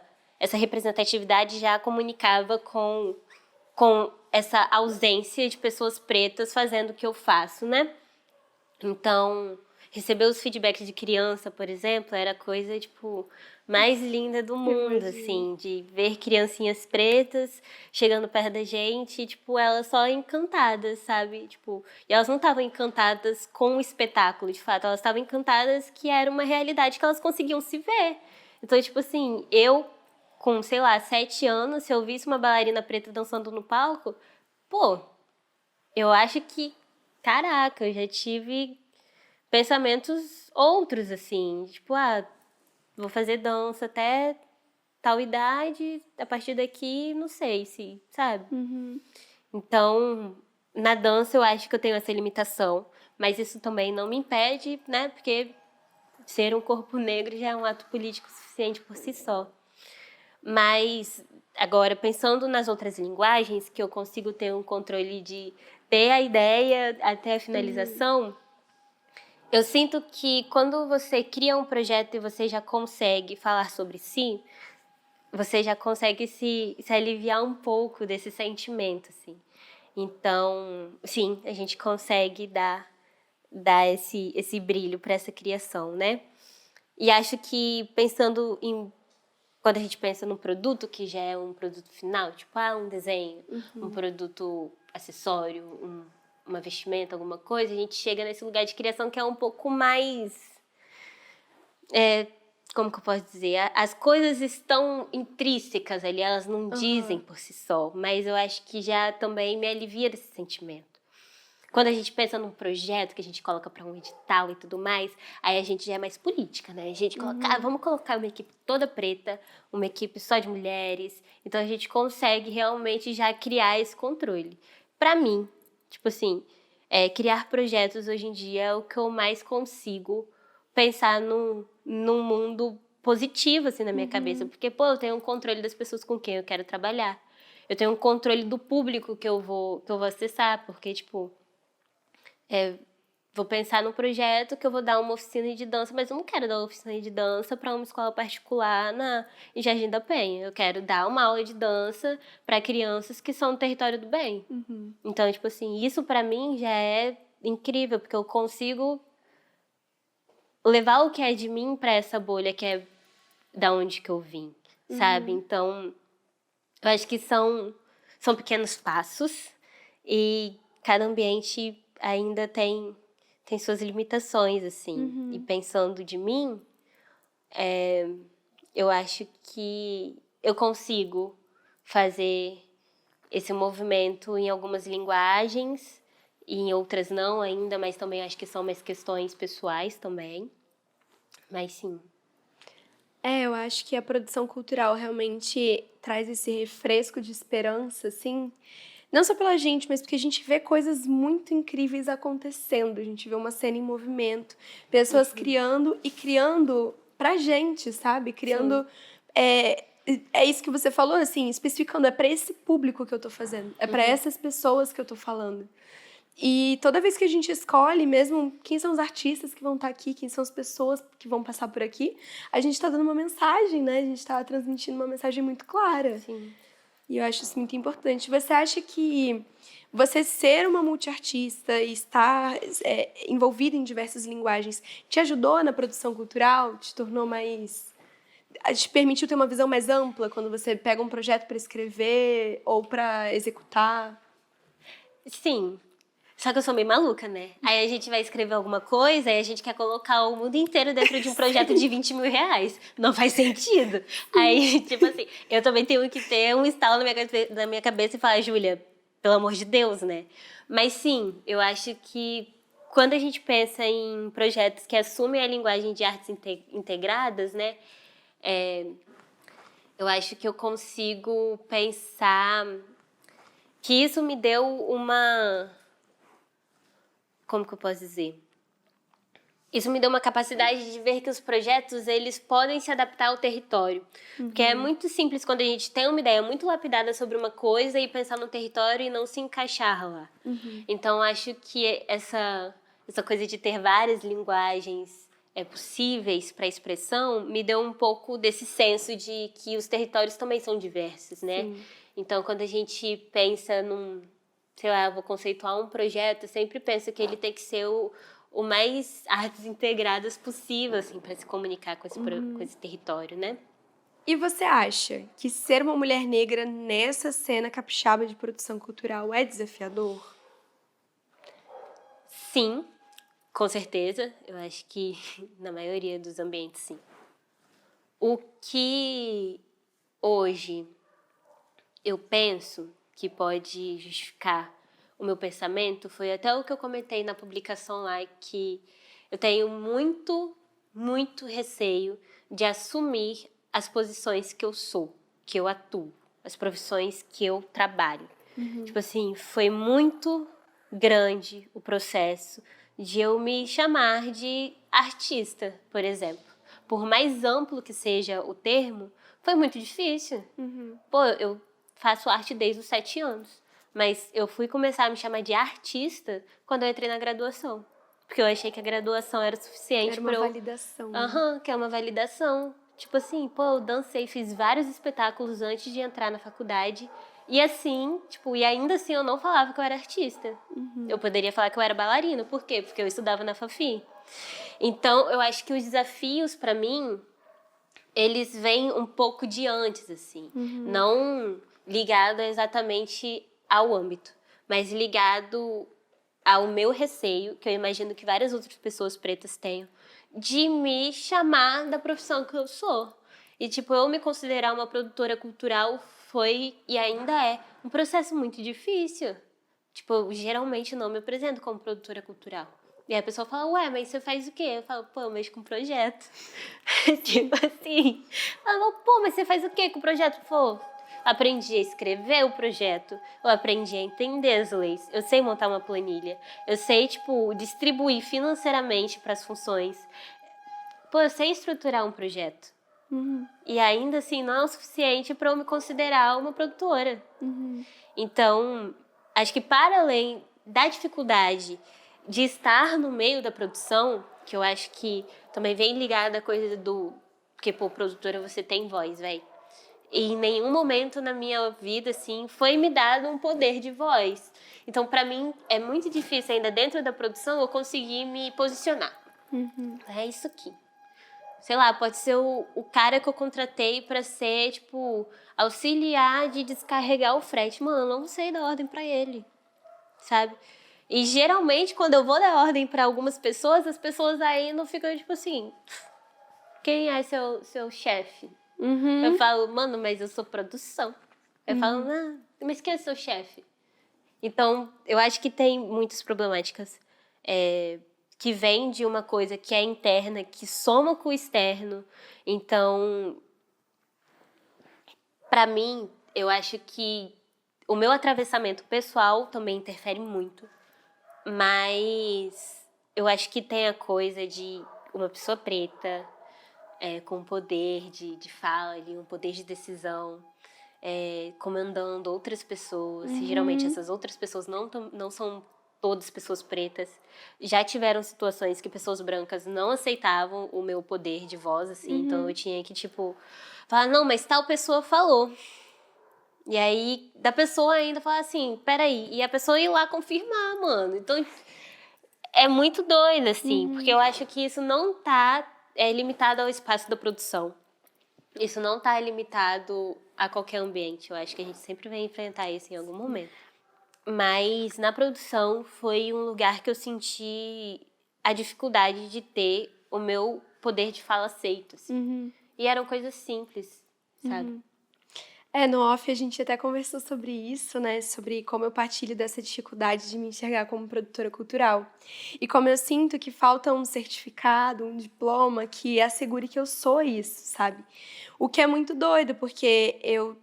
B: representatividade já comunicava com essa ausência de pessoas pretas fazendo o que eu faço, né? Então, receber os feedbacks de criança, por exemplo, era a coisa, tipo, mais linda do mundo, assim, de ver criancinhas pretas chegando perto da gente e, tipo, elas só encantadas, sabe? Tipo, e elas não estavam encantadas com o espetáculo, de fato, elas estavam encantadas que era uma realidade que elas conseguiam se ver. Então, tipo assim, eu, com, sei lá, 7 anos, se eu visse uma bailarina preta dançando no palco, pô, eu acho que caraca, eu já tive pensamentos outros, assim. Tipo, vou fazer dança até tal idade, a partir daqui, não sei se, sabe? Então, na dança eu acho que eu tenho essa limitação, mas isso também não me impede, né? Porque ser um corpo negro já é um ato político suficiente por si só. Mas, agora, pensando nas outras linguagens, que eu consigo ter um controle de ter a ideia até a finalização, eu sinto que quando você cria um projeto e você já consegue falar sobre si, você já consegue se aliviar um pouco desse sentimento, assim. Então, sim, a gente consegue dar esse brilho para essa criação, né? E acho que pensando em... Quando a gente pensa num produto que já é um produto final, tipo, um desenho, um produto acessório, uma vestimenta, alguma coisa, a gente chega nesse lugar de criação que é um pouco mais... como que eu posso dizer? As coisas estão intrínsecas ali, elas não dizem por si só, mas eu acho que já também me alivia desse sentimento. Quando a gente pensa num projeto que a gente coloca para um edital e tudo mais, aí a gente já é mais política, né? A gente coloca, vamos colocar uma equipe toda preta, uma equipe só de mulheres. Então a gente consegue realmente já criar esse controle. Para mim, tipo assim, criar projetos hoje em dia é o que eu mais consigo pensar num mundo positivo, assim, na minha cabeça. Porque, eu tenho um controle das pessoas com quem eu quero trabalhar. Eu tenho um controle do público que eu vou acessar, porque, tipo... vou pensar num projeto que eu vou dar uma oficina de dança, mas eu não quero dar uma oficina de dança para uma escola particular em Jardim da Penha. Eu quero dar uma aula de dança para crianças que são do território do bem. Então, tipo assim, isso para mim já é incrível, porque eu consigo levar o que é de mim para essa bolha que é da onde que eu vim, sabe? Então, eu acho que são pequenos passos e cada ambiente ainda tem suas limitações, assim. E pensando de mim, eu acho que eu consigo fazer esse movimento em algumas linguagens e em outras não ainda, mas também acho que são mais questões pessoais também. Mas sim.
A: Eu acho que a produção cultural realmente traz esse refresco de esperança, assim, não só pela gente, mas porque a gente vê coisas muito incríveis acontecendo. A gente vê uma cena em movimento, pessoas criando e criando pra gente, sabe? Criando. É isso que você falou, assim, especificando, é pra esse público que eu tô fazendo, é pra essas pessoas que eu tô falando. E toda vez que a gente escolhe mesmo quem são os artistas que vão estar aqui, quem são as pessoas que vão passar por aqui, a gente está dando uma mensagem, né? A gente está transmitindo uma mensagem muito clara.
B: Sim.
A: E eu acho isso muito importante. Você acha que você ser uma multiartista e estar envolvida em diversas linguagens te ajudou na produção cultural? Te tornou mais... Te permitiu ter uma visão mais ampla quando você pega um projeto para escrever ou para executar?
B: Sim. Só que eu sou meio maluca, né? Aí a gente vai escrever alguma coisa e a gente quer colocar o mundo inteiro dentro de um projeto de 20 mil reais. Não faz sentido. Aí, tipo assim, eu também tenho que ter um estalo na minha cabeça e falar, Júlia, pelo amor de Deus, né? Mas sim, eu acho que quando a gente pensa em projetos que assumem a linguagem de artes integradas, né? Eu acho que eu consigo pensar que isso me deu uma... Como que eu posso dizer? Isso me deu uma capacidade de ver que os projetos, eles podem se adaptar ao território. Porque é muito simples quando a gente tem uma ideia muito lapidada sobre uma coisa e pensar no território e não se encaixar lá. Então, acho que essa coisa de ter várias linguagens possíveis para expressão me deu um pouco desse senso de que os territórios também são diversos, né?
A: Sim.
B: Então, quando a gente pensa sei lá, eu vou conceituar um projeto, eu sempre penso que ele tem que ser o mais artes integradas possível, assim, para se comunicar com esse território, né?
A: E você acha que ser uma mulher negra nessa cena capixaba de produção cultural é desafiador?
B: Sim, com certeza. Eu acho que na maioria dos ambientes, sim. O que hoje eu penso que pode justificar o meu pensamento foi até o que eu comentei na publicação lá, que eu tenho muito, muito receio de assumir as posições que eu sou, que eu atuo, as profissões que eu trabalho. Tipo assim, foi muito grande o processo de eu me chamar de artista, por exemplo. Por mais amplo que seja o termo, foi muito difícil. Pô, eu faço arte desde os 7 anos, mas eu fui começar a me chamar de artista quando eu entrei na graduação. Porque eu achei que a graduação era suficiente
A: Era uma
B: pra eu...
A: validação.
B: que é uma validação. Tipo assim, pô, eu dancei, fiz vários espetáculos antes de entrar na faculdade. E assim, tipo, e ainda assim eu não falava que eu era artista. Eu poderia falar que eu era bailarina. Por quê? Porque eu estudava na Fafi. Então, eu acho que os desafios, pra mim, eles vêm um pouco de antes, assim. Não ligado exatamente ao âmbito, mas ligado ao meu receio, que eu imagino que várias outras pessoas pretas tenham, de me chamar da profissão que eu sou. E, tipo, eu me considerar uma produtora cultural foi e ainda é um processo muito difícil. Tipo, eu geralmente não me apresento como produtora cultural. E aí a pessoa fala, ué, mas você faz o quê? Eu falo, pô, eu mexo com projeto. Tipo assim. Ela, pô, mas você faz o quê com o projeto? Pô, aprendi a escrever o projeto. Eu aprendi a entender as leis. Eu sei montar uma planilha. Eu sei, tipo, distribuir financeiramente para as funções. Pô, eu sei estruturar um projeto. E ainda assim não é o suficiente para eu me considerar uma produtora. Então, acho que para além da dificuldade de estar no meio da produção, que eu acho que também vem ligada a coisa do... Porque, pô, produtora, você tem voz, velho. E em nenhum momento na minha vida, assim, foi me dado um poder de voz. Então, para mim, é muito difícil ainda dentro da produção eu conseguir me posicionar. É isso aqui. Sei lá, pode ser o cara que eu contratei pra ser, tipo, auxiliar de descarregar o frete. Mano, eu não sei dar ordem pra ele, sabe? E geralmente, quando eu vou dar ordem pra algumas pessoas, as pessoas aí não ficam, tipo assim, quem é seu chefe? Eu falo, mano, mas eu sou produção. Eu falo, mas quem é seu chefe? Então, eu acho que tem muitas problemáticas que vêm de uma coisa que é interna, que soma com o externo. Então, pra mim, eu acho que o meu atravessamento pessoal também interfere muito. Mas eu acho que tem a coisa de uma pessoa preta com poder de fala, um poder de decisão, comandando outras pessoas. Geralmente essas outras pessoas não são todas pessoas pretas. Já tiveram situações que pessoas brancas não aceitavam o meu poder de voz, assim. Então eu tinha que, tipo, falar, não, mas tal pessoa falou. E aí, da pessoa ainda falar assim, peraí. E a pessoa ir lá confirmar, mano. Então, é muito doido, assim. Porque eu acho que isso não tá limitado ao espaço da produção. Isso não tá limitado a qualquer ambiente. Eu acho que a gente sempre vai enfrentar isso em algum momento. Mas na produção foi um lugar que eu senti a dificuldade de ter o meu poder de fala aceito. Assim. E eram coisas simples, sabe?
A: No off a gente até conversou sobre isso, né? Sobre como eu partilho dessa dificuldade de me enxergar como produtora cultural. E como eu sinto que falta um certificado, um diploma que assegure que eu sou isso, sabe? O que é muito doido, porque eu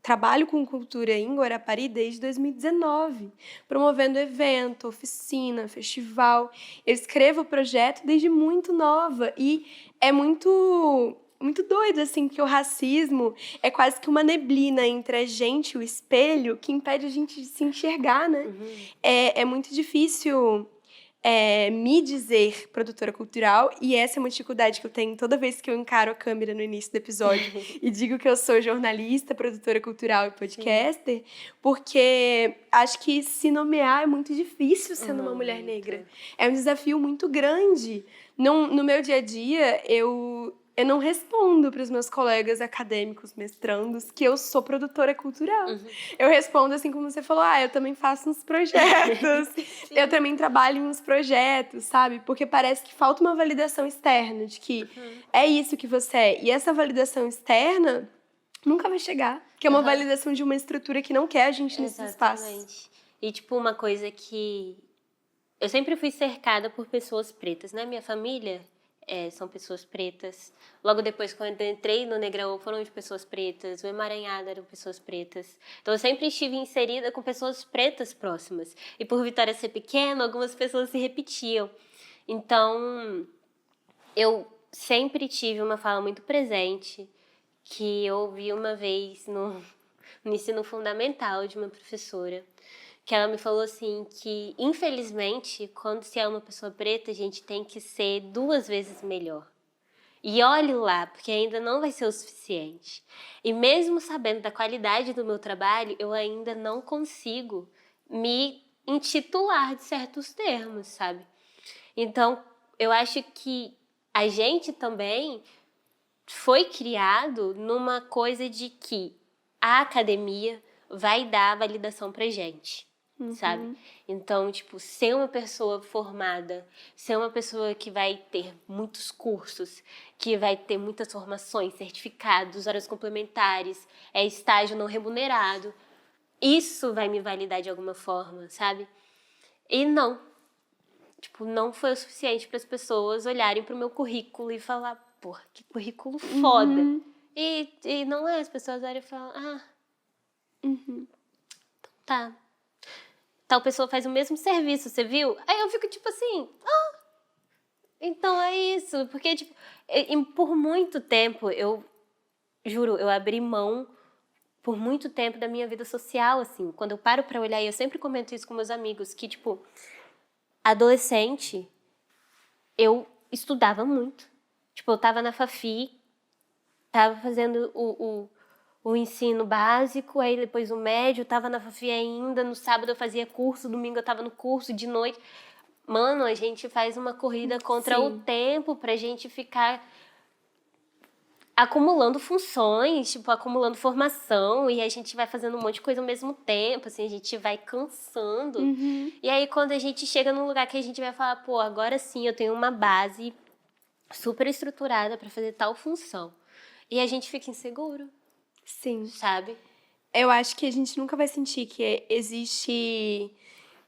A: trabalho com cultura em Guarapari desde 2019, promovendo evento, oficina, festival. Eu escrevo projeto desde muito nova e é muito doido, assim, que o racismo é quase que uma neblina entre a gente e o espelho que impede a gente de se enxergar, né? É muito difícil me dizer produtora cultural, e essa é uma dificuldade que eu tenho toda vez que eu encaro a câmera no início do episódio e digo que eu sou jornalista, produtora cultural e podcaster, porque acho que se nomear é muito difícil sendo uma mulher negra. É um desafio muito grande. No meu dia a dia, eu não respondo para os meus colegas acadêmicos, mestrandos, que eu sou produtora cultural. Eu respondo assim como você falou, eu também faço uns projetos, eu também trabalho em uns projetos, sabe? Porque parece que falta uma validação externa de que é isso que você é. E essa validação externa nunca vai chegar, que é uma validação de uma estrutura que não quer a gente nesse espaço.
B: E, tipo, uma coisa que... Eu sempre fui cercada por pessoas pretas, né? Minha família são pessoas pretas. Logo depois, quando eu entrei no Negraô, foram de pessoas pretas. O Emaranhado eram pessoas pretas. Então, eu sempre estive inserida com pessoas pretas próximas. E por Vitória ser pequena, algumas pessoas se repetiam. Então, eu sempre tive uma fala muito presente que eu ouvi uma vez no ensino fundamental de uma professora, que ela me falou assim que, infelizmente, quando se é uma pessoa preta, a gente tem que ser 2 vezes melhor. E olhe lá, porque ainda não vai ser o suficiente. E mesmo sabendo da qualidade do meu trabalho, eu ainda não consigo me intitular de certos termos, sabe? Então, eu acho que a gente também foi criado numa coisa de que a academia vai dar a validação pra gente, sabe? Então, tipo, ser uma pessoa formada, ser uma pessoa que vai ter muitos cursos, que vai ter muitas formações, certificados, horas complementares, estágio não remunerado, isso vai me validar de alguma forma, sabe? E não. Tipo, não foi o suficiente para as pessoas olharem pro meu currículo e falar, porra, que currículo foda. E não é, as pessoas olham e falam, tá. Tal pessoa faz o mesmo serviço, você viu? Aí eu fico tipo assim, então é isso. Porque, tipo, por muito tempo, eu juro, eu abri mão por muito tempo da minha vida social, assim. Quando eu paro pra olhar, e eu sempre comento isso com meus amigos, que, tipo, adolescente, eu estudava muito. Tipo, eu tava na Fafi, tava fazendo o ensino básico, aí depois o médio, tava na Fafi ainda, no sábado eu fazia curso, domingo eu tava no curso, de noite. Mano, a gente faz uma corrida contra o tempo pra gente ficar acumulando funções, tipo, acumulando formação, e a gente vai fazendo um monte de coisa ao mesmo tempo, assim, a gente vai cansando. E aí, quando a gente chega num lugar que a gente vai falar, pô, agora sim eu tenho uma base super estruturada pra fazer tal função. E a gente fica inseguro,
A: Sim.
B: sabe?
A: Eu acho que a gente nunca vai sentir que existe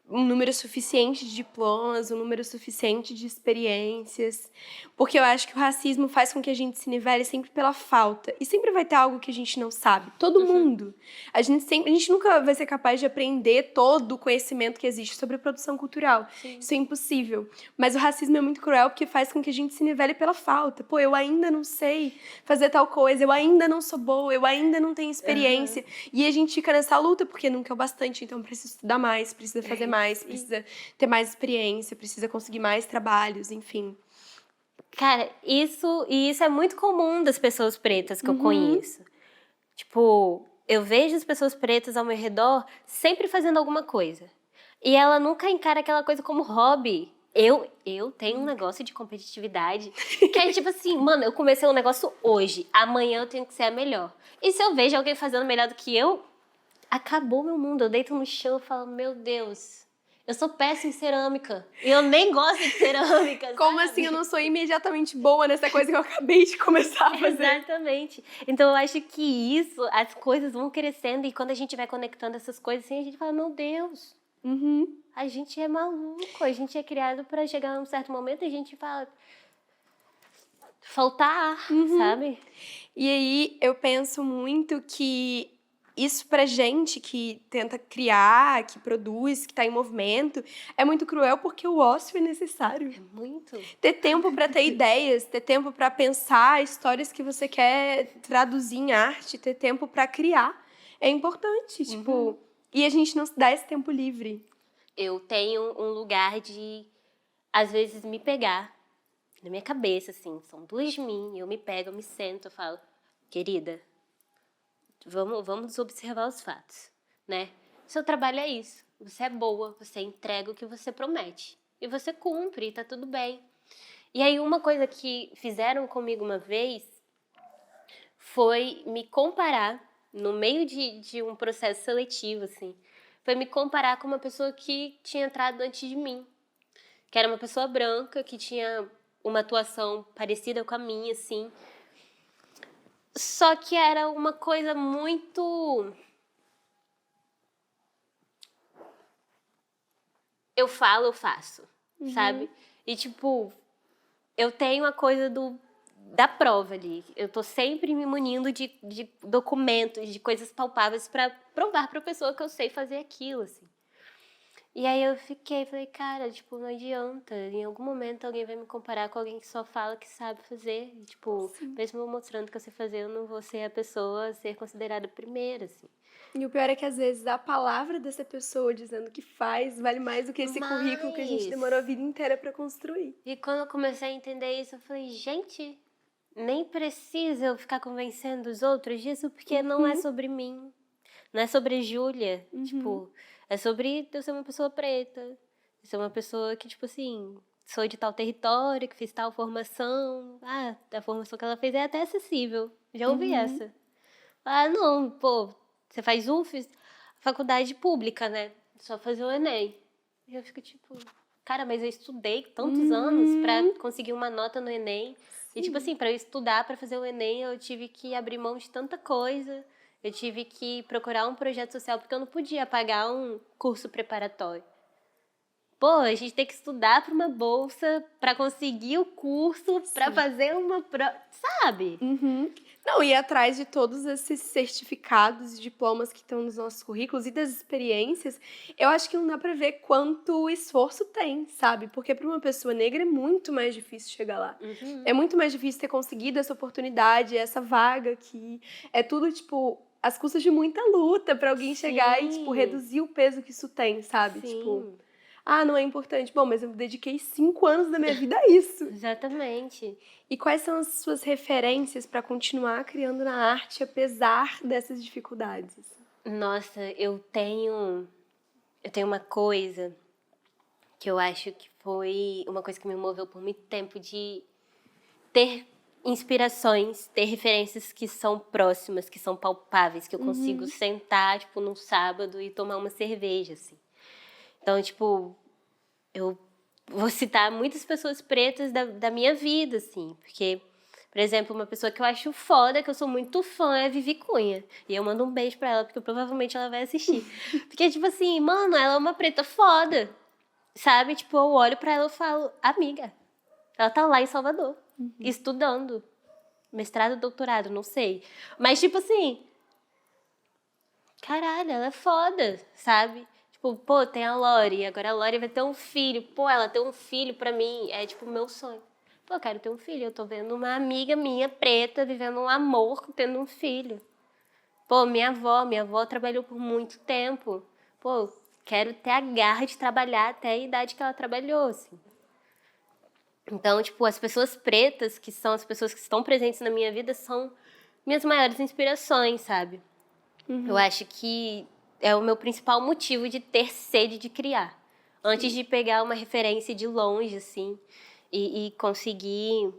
A: um número suficiente de diplomas, um número suficiente de experiências, porque eu acho que o racismo faz com que a gente se nivele sempre pela falta, e sempre vai ter algo que a gente não sabe, todo mundo. A gente nunca vai ser capaz de aprender todo o conhecimento que existe sobre produção cultural.
B: Sim.
A: Isso é impossível. Mas o racismo é muito cruel porque faz com que a gente se nivele pela falta. Pô, eu ainda não sei fazer tal coisa, eu ainda não sou boa, eu ainda não tenho experiência. E a gente fica nessa luta porque nunca é o bastante, então precisa estudar mais, precisa fazer mais, precisa ter mais experiência, precisa conseguir mais trabalhos, enfim.
B: Cara, isso é muito comum das pessoas pretas que eu conheço. Tipo, eu vejo as pessoas pretas ao meu redor sempre fazendo alguma coisa. E ela nunca encara aquela coisa como hobby. Eu tenho um negócio de competitividade que é tipo assim, mano, eu comecei um negócio hoje, amanhã eu tenho que ser a melhor. E se eu vejo alguém fazendo melhor do que eu, acabou meu mundo. Eu deito no chão e falo, meu Deus, eu sou péssima em cerâmica. E eu nem gosto de cerâmica.
A: Como
B: sabe?
A: assim eu não sou imediatamente boa nessa coisa que eu acabei de começar a fazer?
B: Exatamente. Então eu acho que isso, as coisas vão crescendo e quando a gente vai conectando essas coisas assim, a gente fala, meu Deus, a gente é maluco, a gente é criado pra chegar num certo momento e a gente fala, faltar ar, sabe?
A: E aí eu penso muito que isso pra gente que tenta criar, que produz, que tá em movimento, é muito cruel porque o ócio é necessário.
B: Muito.
A: Ter tempo pra ter ideias, ter tempo pra pensar histórias que você quer traduzir em arte, ter tempo pra criar é importante, tipo, e a gente não se dá esse tempo livre.
B: Eu tenho um lugar de, às vezes, me pegar na minha cabeça, assim, são 2 de mim, eu me pego, eu me sento, eu falo, querida, vamos observar os fatos, né? Seu trabalho é isso, você é boa, você entrega o que você promete, e você cumpre, e tá tudo bem. E aí uma coisa que fizeram comigo uma vez foi me comparar, no meio de um processo seletivo, assim, foi me comparar com uma pessoa que tinha entrado antes de mim, que era uma pessoa branca, que tinha uma atuação parecida com a minha, assim. Só que era uma coisa muito... eu falo, eu faço, sabe? E, tipo, eu tenho a coisa da prova ali. Eu tô sempre me munindo de documentos, de coisas palpáveis pra provar pra pessoa que eu sei fazer aquilo, assim. E aí eu falei, cara, tipo, não adianta. Em algum momento alguém vai me comparar com alguém que só fala que sabe fazer. E, tipo, mesmo eu mostrando que eu sei fazer, eu não vou ser a pessoa a ser considerada primeira, assim.
A: E o pior é que, às vezes, a palavra dessa pessoa dizendo que faz vale mais do que esse currículo que a gente demorou a vida inteira pra construir.
B: E quando eu comecei a entender isso, eu falei, gente, nem precisa eu ficar convencendo os outros disso, porque não é sobre mim. Não é sobre Júlia. Tipo, é sobre eu ser uma pessoa preta. Eu ser uma pessoa que, tipo assim, sou de tal território, que fiz tal formação. Ah, a formação que ela fez é até acessível. Já ouvi essa. Ah, não, pô, você faz UFES, faculdade pública, né? Só fazer o Enem. E eu fico tipo, cara, mas eu estudei tantos anos pra conseguir uma nota no Enem. E, tipo assim, pra eu estudar, pra fazer o Enem, eu tive que abrir mão de tanta coisa. Eu tive que procurar um projeto social, porque eu não podia pagar um curso preparatório. Pô, a gente tem que estudar para uma bolsa, para conseguir o curso, para fazer uma prova, sabe?
A: Não, ir atrás de todos esses certificados e diplomas que estão nos nossos currículos e das experiências, eu acho que não dá pra ver quanto esforço tem, sabe? Porque para uma pessoa negra é muito mais difícil chegar lá. É muito mais difícil ter conseguido essa oportunidade, essa vaga aqui. É tudo, tipo, às custas de muita luta pra alguém chegar e, tipo, reduzir o peso que isso tem, sabe? Tipo, ah, não é importante. Bom, mas eu dediquei 5 anos da minha vida a isso.
B: Exatamente.
A: E quais são as suas referências para continuar criando na arte, apesar dessas dificuldades?
B: Nossa, eu tenho uma coisa que eu acho que foi uma coisa que me moveu por muito tempo, de ter inspirações, ter referências que são próximas, que são palpáveis, que eu consigo sentar, tipo, num sábado e tomar uma cerveja, assim. Então, tipo, eu vou citar muitas pessoas pretas da minha vida, assim, porque, por exemplo, uma pessoa que eu acho foda, que eu sou muito fã, é a Vivi Cunha. E eu mando um beijo pra ela, porque provavelmente ela vai assistir. Porque, tipo assim, mano, ela é uma preta foda, sabe? Tipo, eu olho pra ela e falo, amiga, ela tá lá em Salvador, estudando. Mestrado, doutorado, não sei. Mas, tipo assim, caralho, ela é foda, sabe? Tipo, pô, tem a Lori, agora a Lori vai ter um filho. Pô, ela tem um filho pra mim, é tipo o meu sonho. Pô, eu quero ter um filho, eu tô vendo uma amiga minha preta vivendo um amor tendo um filho. Pô, minha avó trabalhou por muito tempo. Pô, quero ter a garra de trabalhar até a idade que ela trabalhou, assim. Então, tipo, as pessoas pretas, que são as pessoas que estão presentes na minha vida, são minhas maiores inspirações, sabe? Eu acho que é o meu principal motivo de ter sede de criar. Antes de pegar uma referência de longe, assim, e conseguir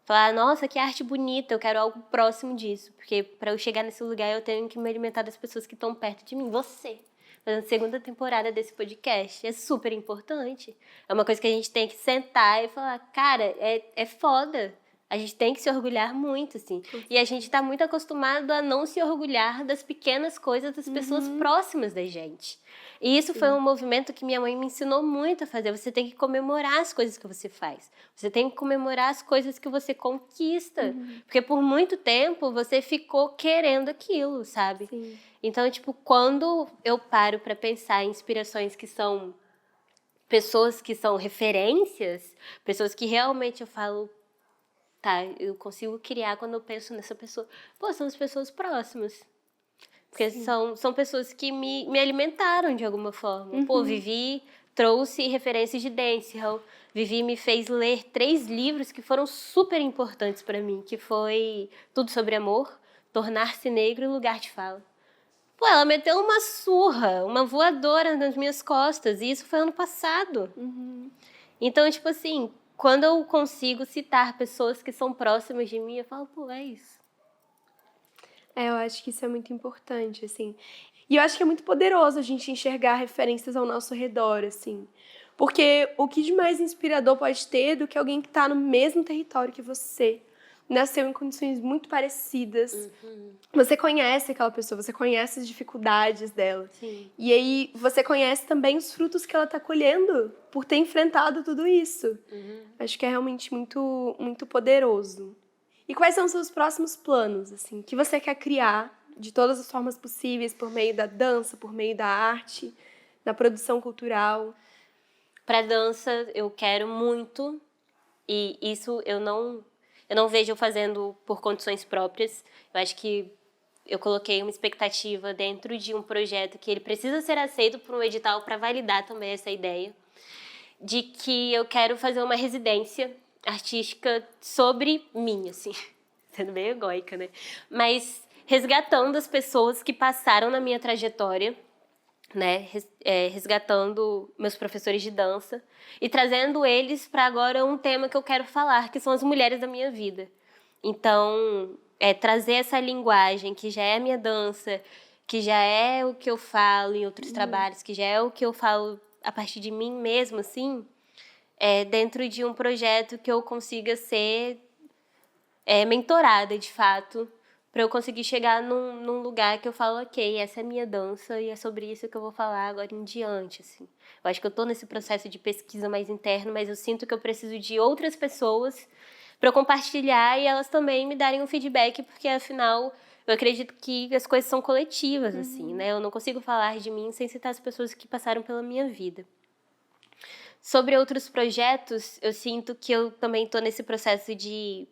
B: falar, nossa, que arte bonita, eu quero algo próximo disso. Porque para eu chegar nesse lugar, eu tenho que me alimentar das pessoas que estão perto de mim. Você, fazendo a segunda temporada desse podcast, é super importante. É uma coisa que a gente tem que sentar e falar, cara, é foda. A gente tem que se orgulhar muito, assim. E a gente tá muito acostumado a não se orgulhar das pequenas coisas das pessoas próximas da gente. E isso foi um movimento que minha mãe me ensinou muito a fazer. Você tem que comemorar as coisas que você faz. Você tem que comemorar as coisas que você conquista. Porque por muito tempo você ficou querendo aquilo, sabe?
A: Sim.
B: Então, tipo, quando eu paro para pensar em inspirações que são pessoas que são referências, pessoas que realmente eu falo, tá, eu consigo criar quando eu penso nessa pessoa. Pô, são as pessoas próximas. Porque são pessoas que me alimentaram de alguma forma. Pô, Vivi trouxe referências de dancehall. Vivi me fez ler 3 livros que foram super importantes para mim, que foi Tudo Sobre Amor, Tornar-se Negro e Lugar de Fala. Pô, ela meteu uma surra, uma voadora nas minhas costas, e isso foi ano passado. Então, tipo assim, quando eu consigo citar pessoas que são próximas de mim, eu falo, pô, é isso.
A: Eu acho que isso é muito importante, assim. E eu acho que é muito poderoso a gente enxergar referências ao nosso redor, assim. Porque o que de mais inspirador pode ter do que alguém que está no mesmo território que você, nasceu em condições muito parecidas. Você conhece aquela pessoa, você conhece as dificuldades dela.
B: Sim.
A: E aí você conhece também os frutos que ela está colhendo por ter enfrentado tudo isso. Acho que é realmente muito, muito poderoso. E quais são os seus próximos planos, assim? O que você quer criar de todas as formas possíveis, por meio da dança, por meio da arte, da produção cultural?
B: Para dança, eu quero muito, e isso eu não vejo eu fazendo por condições próprias. Eu acho que eu coloquei uma expectativa dentro de um projeto que ele precisa ser aceito por um edital para validar também essa ideia, de que eu quero fazer uma residência artística sobre mim, assim, sendo meio egóica, né? Mas resgatando as pessoas que passaram na minha trajetória, né, resgatando meus professores de dança e trazendo eles para agora um tema que eu quero falar, que são as mulheres da minha vida. Então, trazer essa linguagem que já é a minha dança, que já é o que eu falo em outros trabalhos, que já é o que eu falo a partir de mim mesma, assim, dentro de um projeto que eu consiga ser mentorada, de fato, para eu conseguir chegar num lugar que eu falo, ok, essa é a minha dança e é sobre isso que eu vou falar agora em diante, assim. Eu acho que eu tô nesse processo de pesquisa mais interno, mas eu sinto que eu preciso de outras pessoas para eu compartilhar e elas também me darem um feedback, porque afinal eu acredito que as coisas são coletivas, assim, né? Eu não consigo falar de mim sem citar as pessoas que passaram pela minha vida. Sobre outros projetos, eu sinto que eu também tô nesse processo de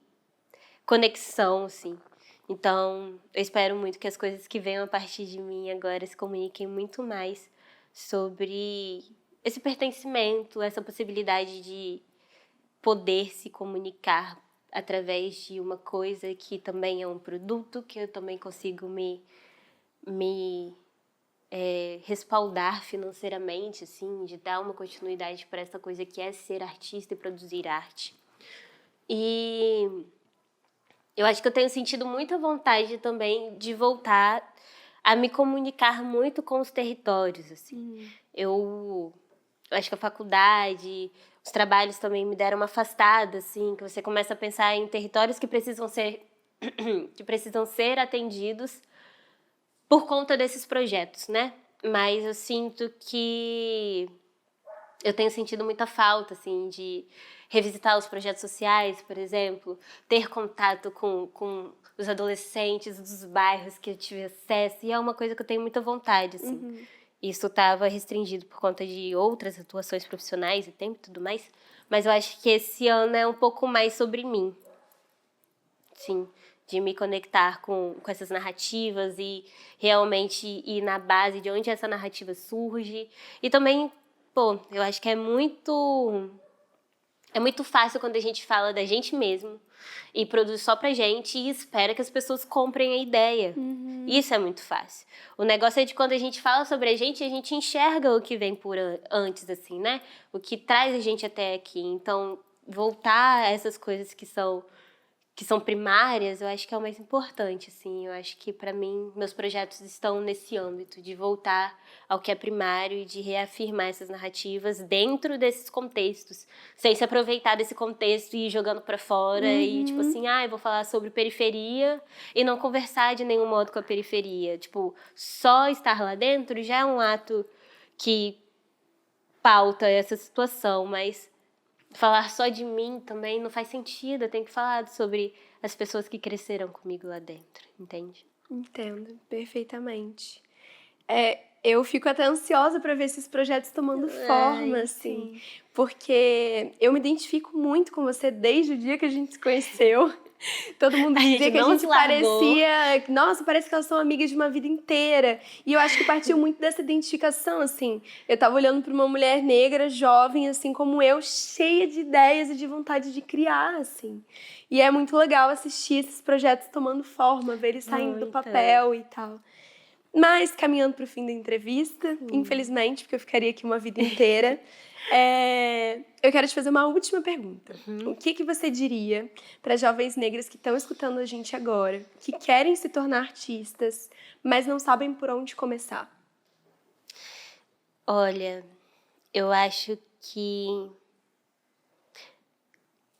B: conexão, assim. Então, eu espero muito que as coisas que venham a partir de mim agora se comuniquem muito mais sobre esse pertencimento, essa possibilidade de poder se comunicar através de uma coisa que também é um produto, que eu também consigo me respaldar financeiramente, assim, de dar uma continuidade para essa coisa que é ser artista e produzir arte. E eu acho que eu tenho sentido muita vontade também de voltar a me comunicar muito com os territórios, assim. Eu acho que a faculdade, os trabalhos também me deram uma afastada, assim, que você começa a pensar em territórios que precisam ser que precisam ser atendidos por conta desses projetos, né? Mas eu sinto que eu tenho sentido muita falta, assim, de revisitar os projetos sociais, por exemplo, ter contato com os adolescentes dos bairros que eu tive acesso, e é uma coisa que eu tenho muita vontade, assim. Isso estava restringido por conta de outras atuações profissionais e tempo e tudo mais, mas eu acho que esse ano é um pouco mais sobre mim, sim, de me conectar com essas narrativas e realmente ir na base de onde essa narrativa surge. E também, pô, eu acho que é muito fácil quando a gente fala da gente mesmo e produz só pra gente e espera que as pessoas comprem a ideia. Isso é muito fácil. O negócio é de quando a gente fala sobre a gente enxerga o que vem por antes, assim, né? O que traz a gente até aqui. Então, voltar a essas coisas que são primárias, eu acho que é o mais importante, assim. Eu acho que, para mim, meus projetos estão nesse âmbito de voltar ao que é primário e de reafirmar essas narrativas dentro desses contextos, sem se aproveitar desse contexto e ir jogando para fora e, tipo assim, eu vou falar sobre periferia e não conversar de nenhum modo com a periferia. Tipo, só estar lá dentro já é um ato que pauta essa situação, mas falar só de mim também não faz sentido. Eu tenho que falar sobre as pessoas que cresceram comigo lá dentro, entende?
A: Entendo, perfeitamente. Eu fico até ansiosa para ver esses projetos tomando forma, assim.
B: Sim.
A: Porque eu me identifico muito com você desde o dia que a gente se conheceu. Todo mundo
B: A
A: dizia
B: gente
A: que a
B: não
A: gente
B: se largou.
A: parecia... Nossa, parece que elas são amigas de uma vida inteira. E eu acho que partiu muito dessa identificação, assim. Eu tava olhando para uma mulher negra, jovem, assim como eu, cheia de ideias e de vontade de criar, assim. E é muito legal assistir esses projetos tomando forma, ver eles saindo do papel e tal. Mas, caminhando para o fim da entrevista, infelizmente, porque eu ficaria aqui uma vida inteira, eu quero te fazer uma última pergunta. O que você diria para jovens negras que estão escutando a gente agora, que querem se tornar artistas, mas não sabem por onde começar?
B: Olha, eu acho que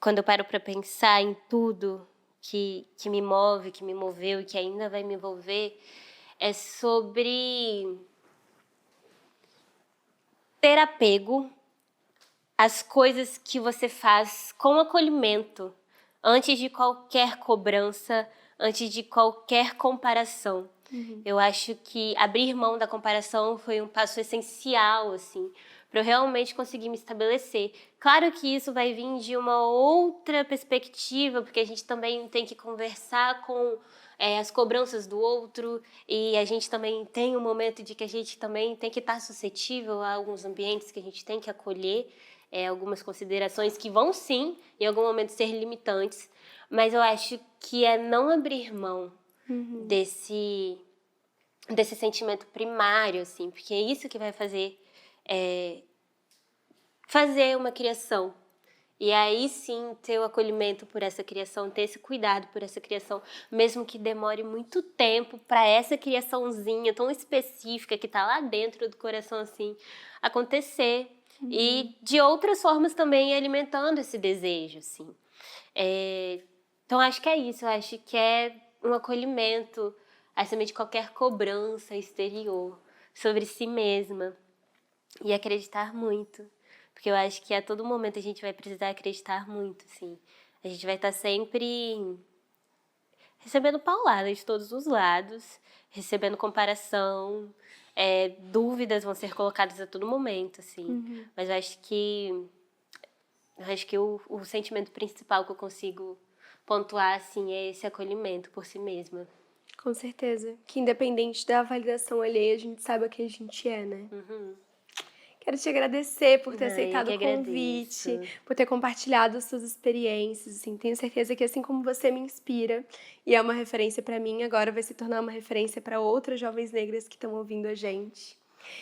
B: quando eu paro para pensar em tudo que me move, que me moveu e que ainda vai me envolver, é sobre ter apego às coisas que você faz com acolhimento, antes de qualquer cobrança, antes de qualquer comparação. Eu acho que abrir mão da comparação foi um passo essencial, assim, para eu realmente conseguir me estabelecer. Claro que isso vai vir de uma outra perspectiva, porque a gente também tem que conversar com as cobranças do outro, e a gente também tem um momento de que a gente também tem que estar suscetível a alguns ambientes que a gente tem que acolher, algumas considerações que vão sim, em algum momento, ser limitantes, mas eu acho que é não abrir mão desse sentimento primário, assim, porque é isso que vai fazer uma criação. E aí sim ter o acolhimento por essa criação, ter esse cuidado por essa criação, mesmo que demore muito tempo para essa criaçãozinha tão específica que está lá dentro do coração, assim, acontecer. E de outras formas também alimentando esse desejo, assim. Então acho que é isso, eu acho que é um acolhimento acima de qualquer cobrança exterior sobre si mesma e acreditar muito. Porque eu acho que a todo momento a gente vai precisar acreditar muito, assim. A gente vai estar sempre recebendo pauladas de todos os lados, recebendo comparação, dúvidas vão ser colocadas a todo momento, assim. Mas eu acho que o sentimento principal que eu consigo pontuar, assim, é esse acolhimento por si mesma.
A: Com certeza. Que independente da validação alheia, a gente saiba quem a gente é, né? Quero te agradecer por ter aceitado o convite, por ter compartilhado suas experiências. Assim, tenho certeza que assim como você me inspira e é uma referência para mim, agora vai se tornar uma referência para outras jovens negras que estão ouvindo a gente.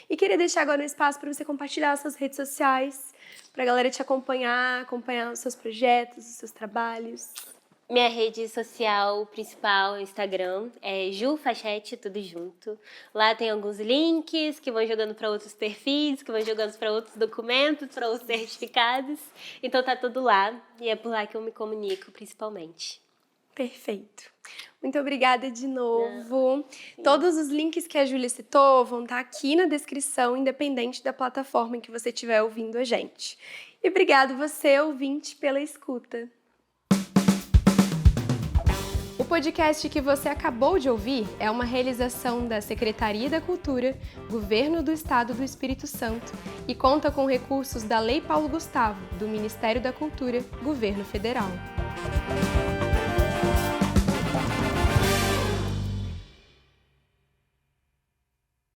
A: E queria deixar agora um espaço para você compartilhar as suas redes sociais, para a galera te acompanhar os seus projetos, os seus trabalhos.
B: Minha rede social principal é o Instagram, é Ju Fachete, tudo junto. Lá tem alguns links que vão jogando para outros perfis, que vão jogando para outros documentos, para outros certificados. Então tá tudo lá e é por lá que eu me comunico principalmente.
A: Perfeito. Muito obrigada de novo. Todos os links que a Júlia citou vão estar aqui na descrição, independente da plataforma em que você estiver ouvindo a gente. E obrigado você, ouvinte, pela escuta. O podcast que você acabou de ouvir é uma realização da Secretaria da Cultura, Governo do Estado do Espírito Santo e conta com recursos da Lei Paulo Gustavo, do Ministério da Cultura, Governo Federal.